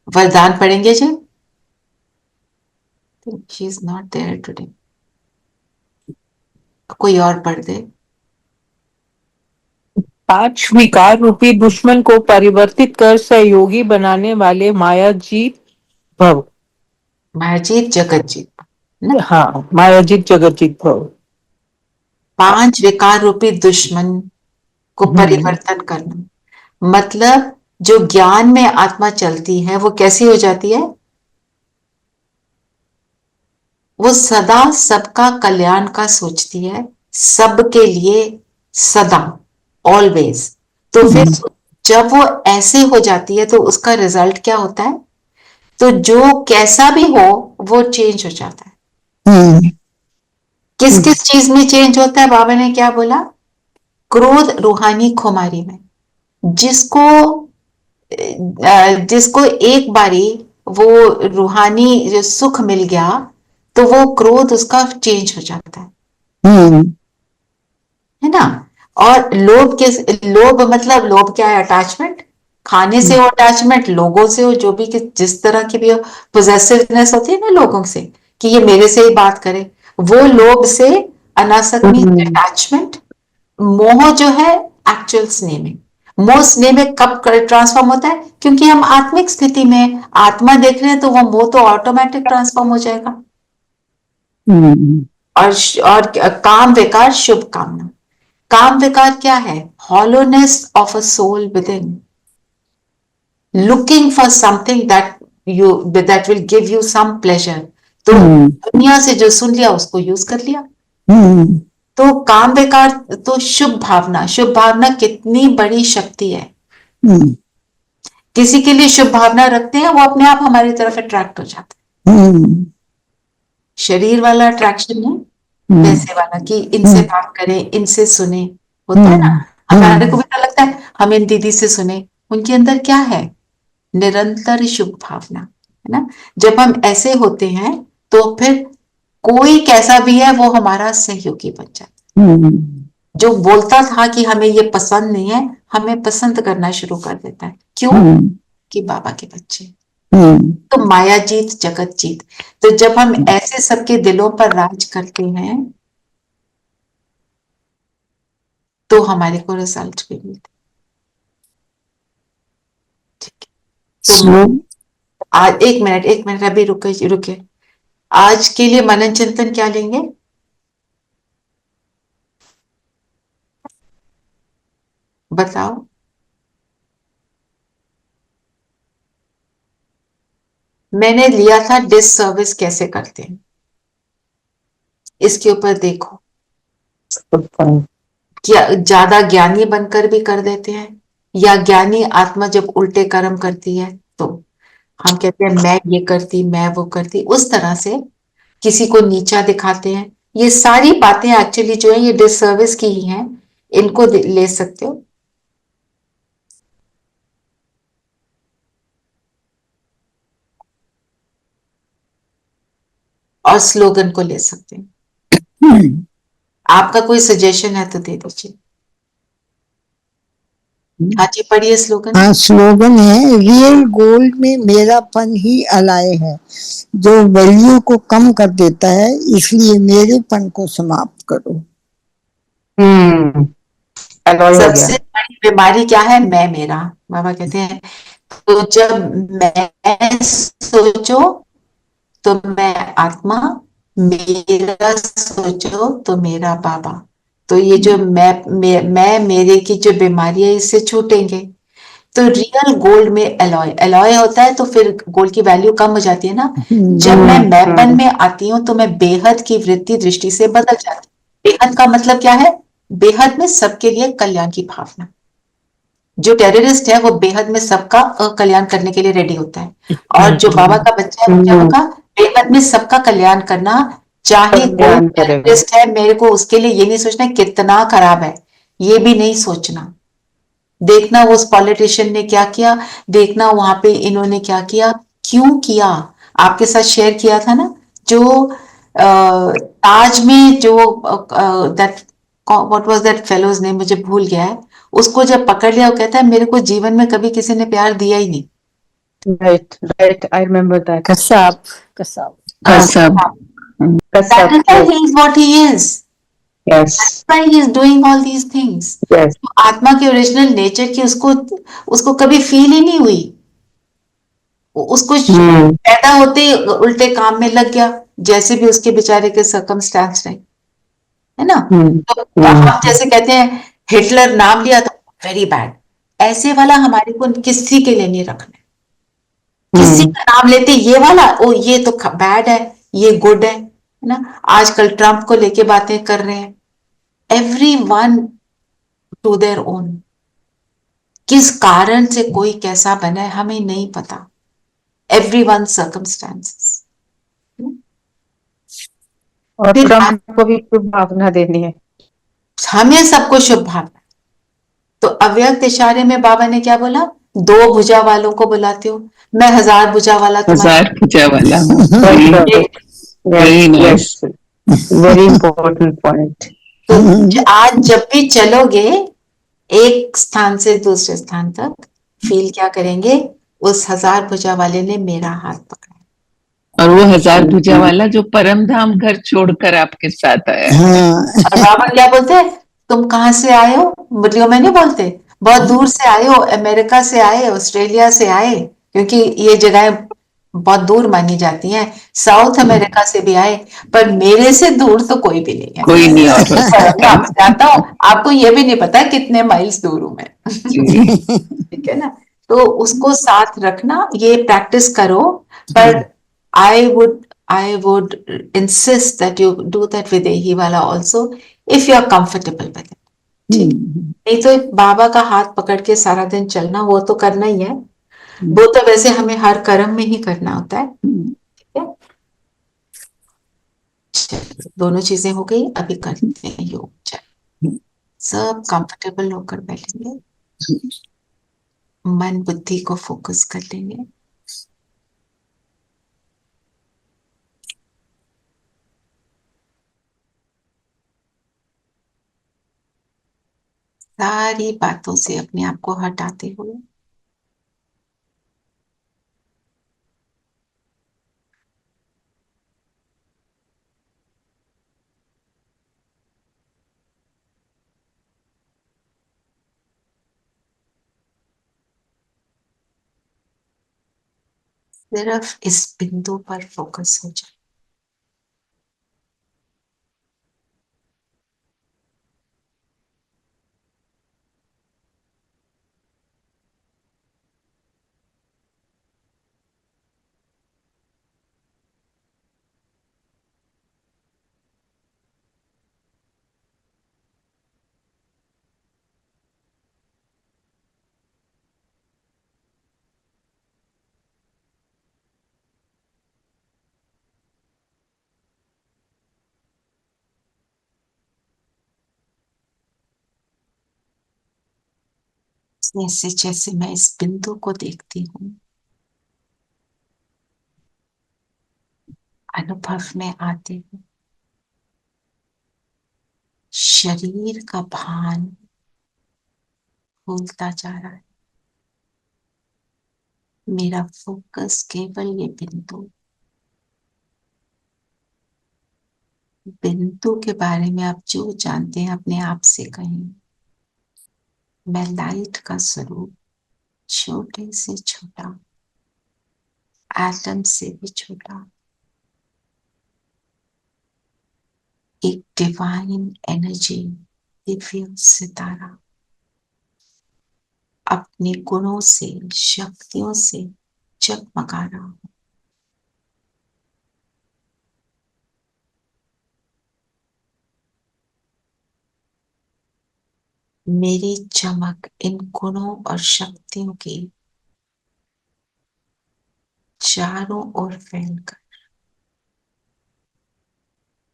वरदान पढ़ेंगे जी। She is not there today, कोई और पढ़ दे। 5 विकार रूपी दुश्मन को परिवर्तित कर सहयोगी बनाने वाले मायाजीत भव। मायाजीत जगतजीत, हाँ, मायाजीत जगतजीत भव। 5 विकार रूपी दुश्मन को परिवर्तन करना, मतलब जो ज्ञान में आत्मा चलती है वो कैसी हो जाती है, वो सदा सबका कल्याण का सोचती है, सबके लिए सदा, ऑलवेज। तो फिर जब वो ऐसे हो जाती है तो उसका रिजल्ट क्या होता है, तो जो कैसा भी हो वो चेंज हो जाता है। किस किस चीज में चेंज होता है, बाबा ने क्या बोला, क्रोध रूहानी खुमारी में। जिसको एक बारी वो रूहानी जो सुख मिल गया तो वो क्रोध उसका चेंज हो जाता है। है ना। और लोभ मतलब लोभ क्या है? अटैचमेंट। खाने से हो अटैचमेंट, लोगों से हो, जो भी जिस तरह की भी हो, पोजेसिवनेस होती है ना लोगों से, कि ये मेरे से ही बात करे, वो लोभ से। अनासक्त मीन्स अटैचमेंट। मोह जो है एक्चुअल स्नेह में। मोह स्नेह में कब ट्रांसफॉर्म होता है? क्योंकि हम आत्मिक स्थिति में आत्मा देख रहे हैं, तो वो मोह तो ऑटोमेटिक ट्रांसफॉर्म हो जाएगा। और काम विकार, शुभ कामना। काम विकार क्या है? Hollowness of a soul within, looking for something that will give you some pleasure. तो दुनिया से जो सुन लिया उसको यूज कर लिया। तो काम विकार। तो शुभ भावना, शुभ भावना कितनी बड़ी शक्ति है। किसी के लिए शुभ भावना रखते हैं, वो अपने आप हमारी तरफ अट्रैक्ट हो जाते हैं। शरीर वाला अट्रैक्शन है, पैसे वाला, कि इनसे बात करें, इनसे सुने, होता है ना। हमारे को भी तो लगता है हम इन दीदी से सुने, उनके अंदर क्या है? निरंतर शुभ भावना, है ना। जब हम ऐसे होते हैं तो फिर कोई कैसा भी है वो हमारा सहयोगी बन जाता है। जो बोलता था कि हमें ये पसंद नहीं है, हमें पसंद करना शुरू कर देता है। क्यों? कि बाबा के बच्चे। तो माया जीत जगत जीत। तो जब हम ऐसे सबके दिलों पर राज करते हैं तो हमारे को रिजल्ट भी मिलते। ठीक है, तो आज एक मिनट अभी रुके। आज के लिए मनन चिंतन क्या लेंगे? बताओ। मैंने लिया था डिससर्विस कैसे करते हैं, इसके ऊपर देखो। क्या ज्यादा ज्ञानी बनकर भी कर देते हैं, या ज्ञानी आत्मा जब उल्टे कर्म करती है तो हम कहते हैं मैं ये करती, मैं वो करती, उस तरह से किसी को नीचा दिखाते हैं। ये सारी बातें एक्चुअली जो है ये डिससर्विस की ही हैं, इनको ले सकते हो। और स्लोगन को ले सकते हैं। आपका कोई सजेशन है तो दे दीजिए। हाँ जी, पढ़िए स्लोगन। हाँ, स्लोगन है, रियल गोल्ड में मेरापन ही अलाय है, जो वैल्यू को कम कर देता है, इसलिए मेरेपन को समाप्त करो। सबसे बड़ी बीमारी क्या है? मैं मेरा। बाबा कहते हैं तो जब मैं सोचो तो मैं आत्मा, मेरा सोचो तो मेरा बाबा। तो ये जो मैं मेरे की जो बीमारी है इससे छूटेंगे। तो रियल गोल्ड में एलॉय होता है, तो फिर गोल्ड की वैल्यू कम हो जाती है ना। जब मैं मैपन में आती हूँ तो मैं बेहद की वृत्ति दृष्टि से बदल जाती हूँ। बेहद का मतलब क्या है? बेहद में सबके लिए कल्याण की भावना। जो टेररिस्ट है वो बेहद में सबका कल्याण करने के लिए रेडी होता है, और जो बाबा का बच्चा है वो क्या होगा? बेहद में सबका कल्याण करना। चाहे कोई टेररिस्ट है, मेरे को उसके लिए ये नहीं सोचना कितना खराब है, ये भी नहीं सोचना। देखना उस पॉलिटिशियन ने क्या किया, देखना वहां पे इन्होंने क्या किया, क्यों किया। आपके साथ शेयर किया था ना, जो ताज में जो that what was that fellows name, मुझे भूल गया है। उसको जब पकड़ लिया, वो कहता है मेरे को जीवन में कभी किसी ने प्यार दिया ही नहीं। Right, I remember that. Kasab That is why he is what he is. Yes. That's why he is doing all these things. Yes. तो आत्मा के ओरिजिनल नेचर की उसको कभी फील ही नहीं हुई। उसको पैदा होते ही उल्टे काम में लग गया, जैसे भी उसके बेचारे के सर्कमस्टेंस रहे, है ना। तो हम जैसे कहते हैं हिटलर नाम लिया तो वेरी बैड, ऐसे वाला हमारे को किसी के लिए नहीं रखना। किसी का नाम लेते ये वाला, ओ ये तो बैड है, ये गुड है ना। आजकल ट्रंप को लेके बातें कर रहे हैं। Everyone to their own. किस कारण से कोई कैसा बना है हमें नहीं पता। Everyone circumstances. और ट्रम्प को भी शुभ भावना देनी है, हमें सबको शुभ भावना। तो अव्यक्त इशारे में बाबा ने क्या बोला? 2 भुजा वालों को बुलाते हो, मैं 1000 भुजा वाला। 1000 भुजा वाला very nice, very important point. तो आज जब भी चलोगे एक स्थान से दूसरे स्थान तक, फील क्या करेंगे, उस 1000 भुजा वाले ने मेरा हाथ पकड़ा। और वो 1000 भुजा वाला जो परम धाम घर छोड़कर आपके साथ आया है। हाँ और बाबा क्या बोलते हैं, तुम कहाँ से आए हो, मुरलियों में नहीं बोलते, बहुत दूर से आए हो, अमेरिका से आए, ऑस्ट्रेलिया से आए, क्योंकि ये जगहें बहुत दूर मानी जाती हैं, साउथ अमेरिका से भी आए, पर मेरे से दूर तो कोई भी नहीं है। कोई नहीं और हो सकता। मैं जानता हूँ, आपको ये भी नहीं पता कितने माइल्स दूर हूं मैं। जी। ठीक है ना, तो उसको साथ रखना, ये प्रैक्टिस करो, पर I would insist that you do that with Ehiwala also, if you are comfortable with it. ठीक, नहीं तो बाबा का हाथ पकड़ के सारा दिन चलना, वो तो करना ही है, वो तो वैसे हमें हर कर्म में ही करना होता है। ठीक है, चलो, दोनों चीजें हो गई, अभी करते हैं योग। चलो, सब कंफर्टेबल होकर बैठेंगे, मन बुद्धि को फोकस कर लेंगे। सारी बातों से अपने आप को हटाते हुए सिर्फ इस बिंदु पर फोकस हो जाए। जैसे जैसे मैं इस बिंदु को देखती हूँ, अनुभव में आती हूँ, शरीर का भान भूलता जा रहा है, मेरा फोकस केवल ये बिंदु, बिंदु के बारे में आप जो जानते हैं अपने आप से कहें, मैं लाइट का स्वरूप, छोटे से छोटा, एटम से भी छोटा, एक डिवाइन एनर्जी, दिव्य सितारा, अपने गुणों से, शक्तियों से जगमगा रहा हूं। मेरी चमक इन गुणों और शक्तियों की चारों ओर फैलकर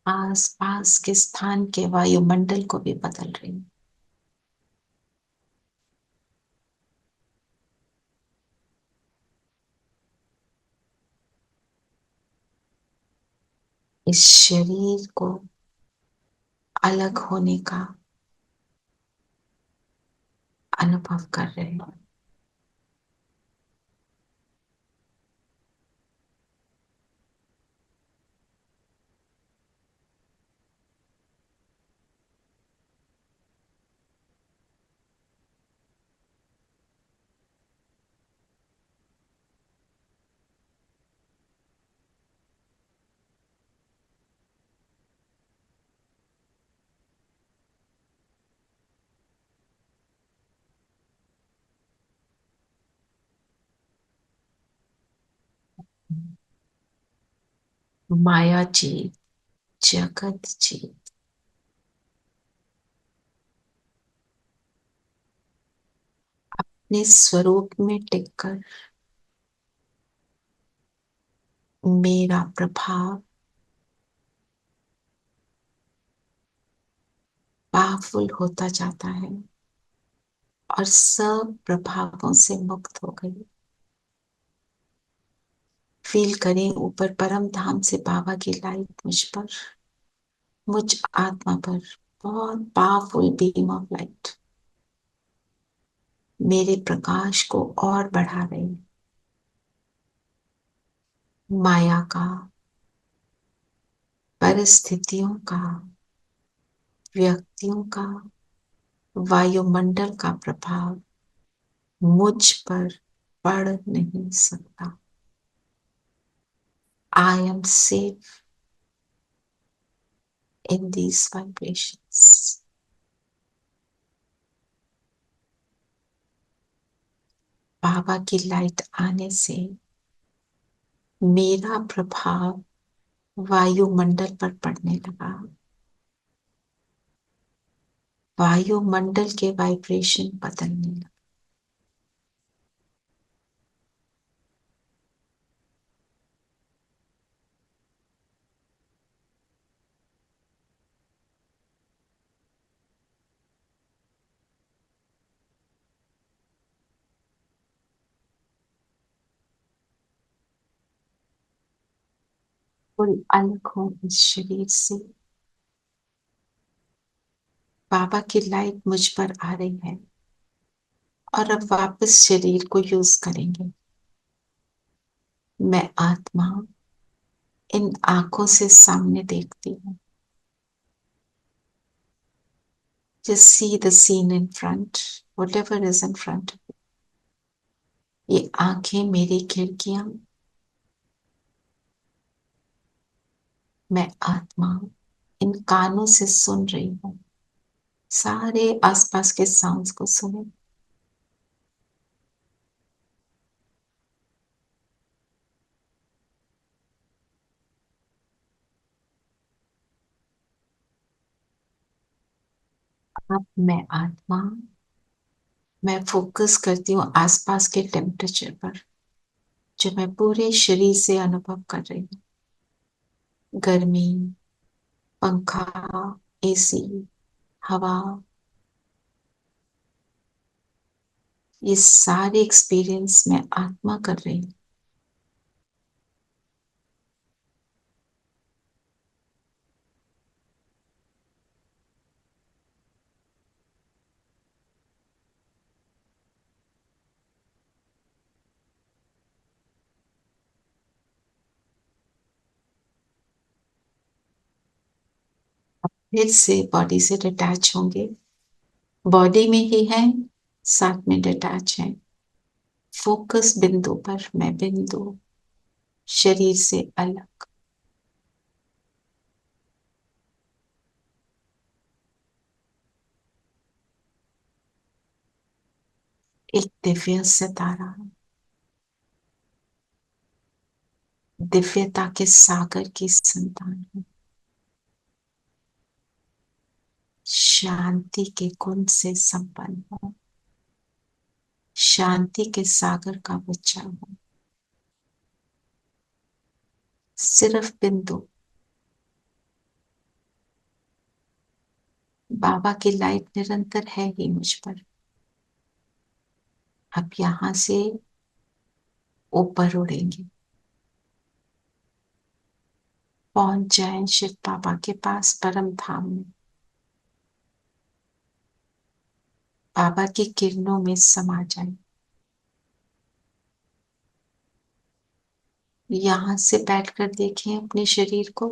आस पास के स्थान के वायुमंडल को भी बदल रही है। इस शरीर को अलग होने का अनुभव कर रहे हैं। माया जीत, जगत जीत, अपने स्वरूप में टिककर मेरा प्रभाव पावरफुल होता जाता है और सब प्रभावों से मुक्त हो गई। फील करें ऊपर परम धाम से बाबा की लाइट मुझ पर, मुझ आत्मा पर बहुत पावरफुल बीम ऑफ लाइट मेरे प्रकाश को और बढ़ा रही है। माया का, परिस्थितियों का, व्यक्तियों का, वायुमंडल का प्रभाव मुझ पर पड़ नहीं सकता। I am safe in these vibrations. बाबा की लाइट आने से मेरा प्रभाव वायुमंडल पर पड़ने लगा। वायुमंडल के वाइब्रेशन बदलने लगे। कोई अलग हो इस शरीर से। बाबा की लाइट मुझ पर आ रही है और अब वापस शरीर को यूज करेंगे। मैं आत्मा इन आंखों से सामने देखती हूँ। Just see the scene in front, whatever is in front of you. ये आंखें मेरी खिड़कियां। मैं आत्मा इन कानों से सुन रही हूँ। सारे आसपास के साउंड्स को सुने। अब मैं फोकस करती हूँ आसपास के टेम्परेचर पर, जो मैं पूरे शरीर से अनुभव कर रही हूँ। गर्मी, पंखा, एसी, हवा, ये सारे एक्सपीरियंस मैं आत्मा कर रही हूँ। फिर से बॉडी से डिटैच होंगे। बॉडी में ही है, साथ में डिटैच है। फोकस बिंदु पर, मैं बिंदु, शरीर से अलग। एक दिव्य सितारा, दिव्यता के सागर की संतान हूं। शांति के कुंज से संपन्न हूं। शांति के सागर का बच्चा हूं। सिर्फ बिंदु। बाबा की लाइट निरंतर है ही मुझ पर। अब यहां से ऊपर उड़ेंगे, पहुंच जाएं शिव बाबा के पास, परम धाम में। बाबा की किरणों में समा जाएं। यहां से बैठकर देखें अपने शरीर को।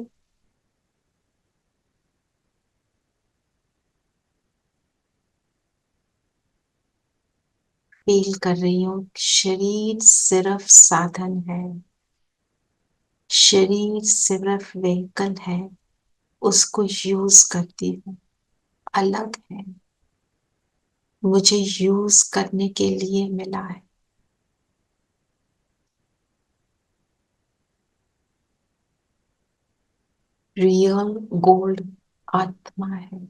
फील कर रही हूं, शरीर सिर्फ साधन है। शरीर सिर्फ व्हीकल है, उसको यूज करती हूँ। अलग है, मुझे यूज करने के लिए मिला है। रियल गोल्ड आत्मा है।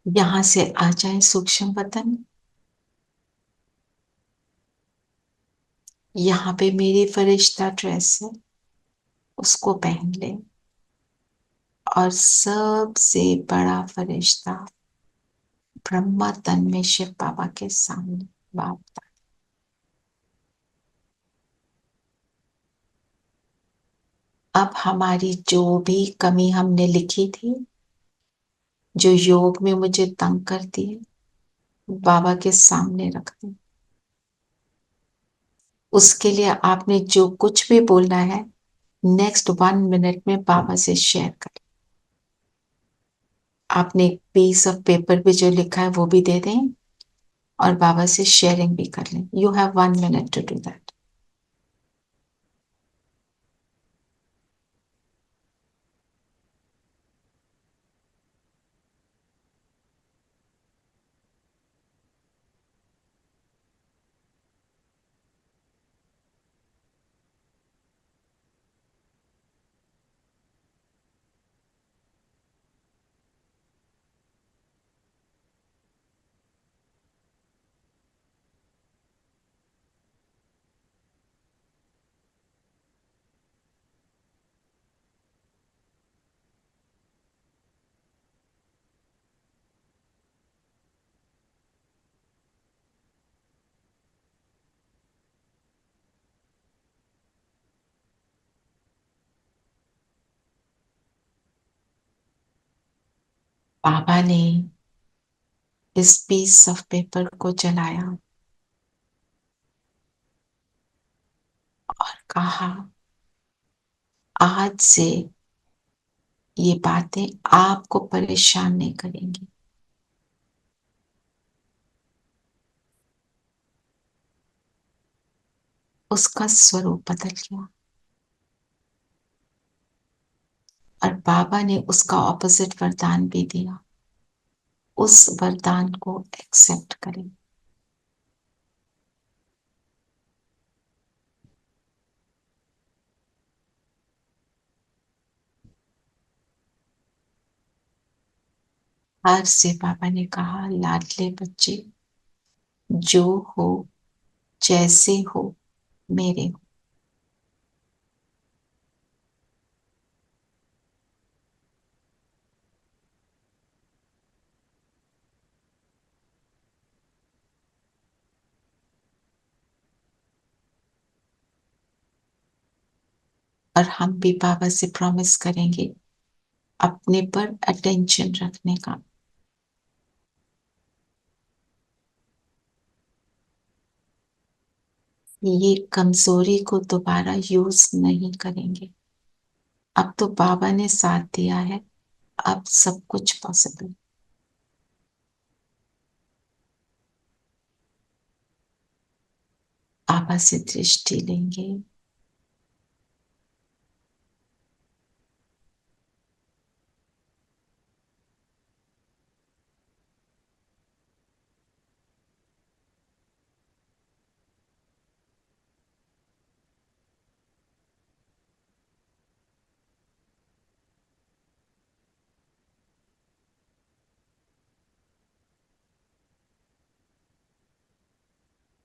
यहां से आ जाए सूक्ष्म वतन। यहाँ पे मेरी फरिश्ता ड्रेस है, उसको पहन ले। और सबसे बड़ा फरिश्ता ब्रह्मा तन में शिव बाबा के सामने बाप दादा। अब हमारी जो भी कमी हमने लिखी थी, जो योग में मुझे तंग करती है, बाबा के सामने रख दें। उसके लिए आपने जो कुछ भी बोलना है नेक्स्ट 1 मिनट में बाबा से शेयर करें। आपने एक पीस ऑफ पेपर पे जो लिखा है वो भी दे दें और बाबा से शेयरिंग भी कर लें। You have 1 minute to do that. Baba ने इस पीस ऑफ पेपर को जलाया और कहा, आज से ये बातें आपको परेशान नहीं करेंगी। उसका स्वरूप बदल गया और बाबा ने उसका ऑपोजिट वरदान भी दिया। उस वरदान को एक्सेप्ट करें। आज से बाबा ने कहा, लाडले बच्चे, जो हो जैसे हो मेरे हो। और हम भी बाबा से प्रॉमिस करेंगे अपने पर अटेंशन रखने का। ये कमजोरी को दोबारा यूज नहीं करेंगे। अब तो बाबा ने साथ दिया है, अब सब कुछ पॉसिबल। बाबा से दृष्टि लेंगे।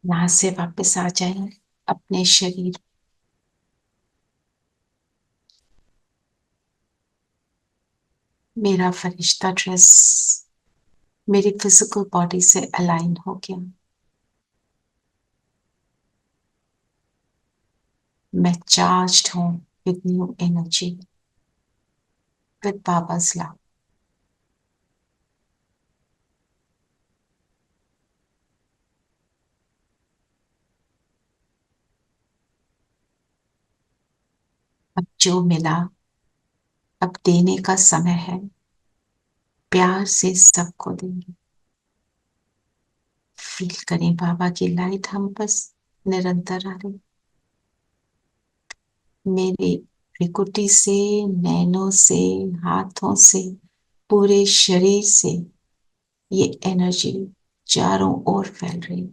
यहां से वापस आ जाएं अपने शरीर। मेरा फरिश्ता ड्रेस मेरी फिजिकल बॉडी से अलाइन हो गया। मैं चार्ज्ड हूं विद न्यू एनर्जी, विद बाबा's लव। अब जो मिला, अब देने का समय है। प्यार से सबको देंगे। फील करें बाबा की लाइट हम बस निरंतर आ रही। मेरे भ्रिकुटी से, नैनों से, हाथों से, पूरे शरीर से ये एनर्जी चारों ओर फैल रही।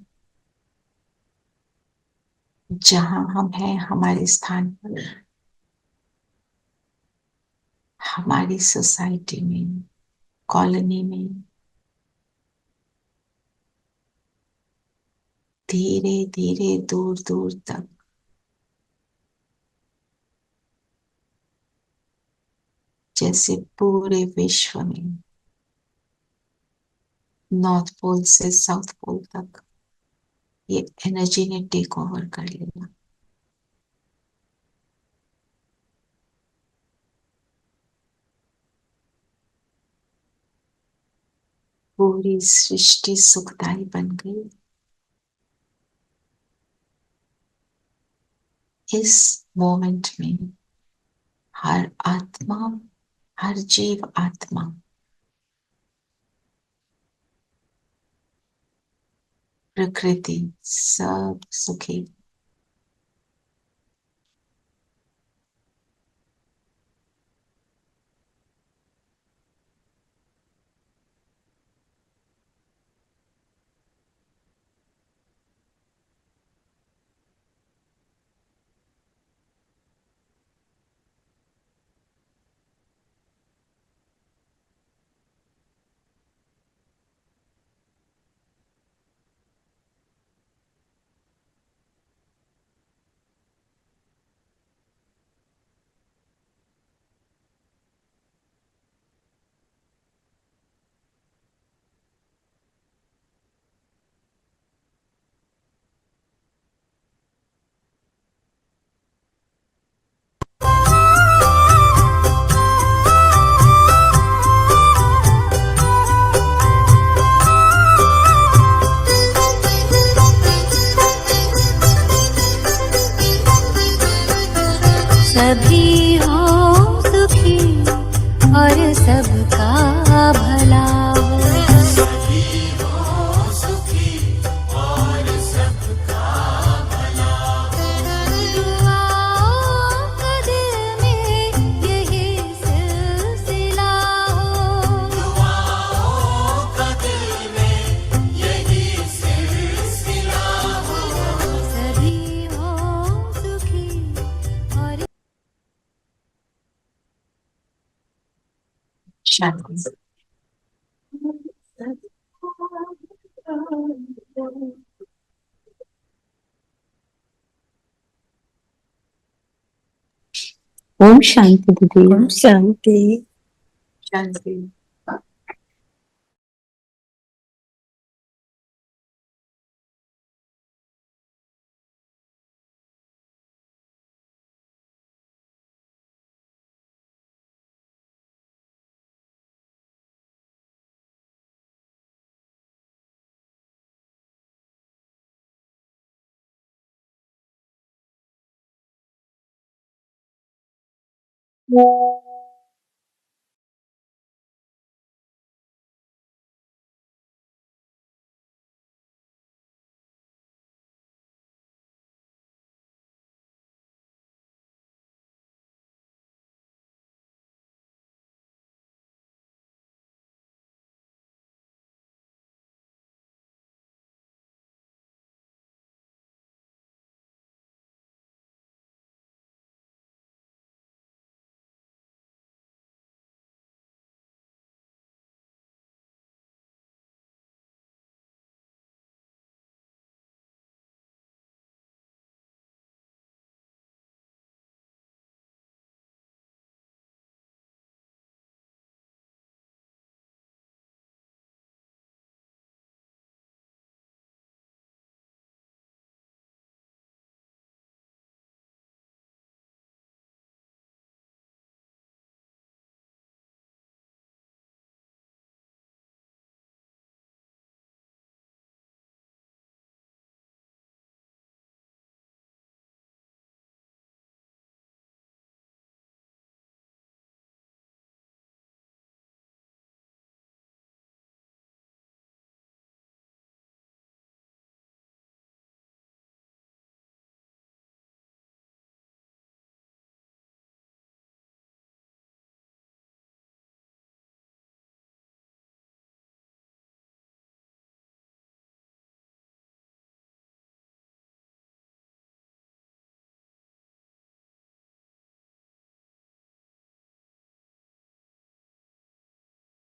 जहां हम हैं, हमारे स्थान पर, हमारी सोसाइटी में, कॉलोनी में, धीरे धीरे दूर दूर तक जैसे पूरे विश्व में, नॉर्थ पोल से साउथ पोल तक ये एनर्जी ने टेक ओवर कर लिया। पूरी सृष्टि सुखदाई बन गई। इस मोमेंट में हर आत्मा, हर जीव आत्मा प्रकृति सब सुखी। सभी हो सुखी और सबका भला हो। सभी हो सुखी और सबका भला हो। दुआओं का दिल में यही सिलसिला हो। दुआओं का दिल में यही सिलसिला हो। सभी हो सुखी और शांति। ओम शांति दीदी। ओम शांति। शांति।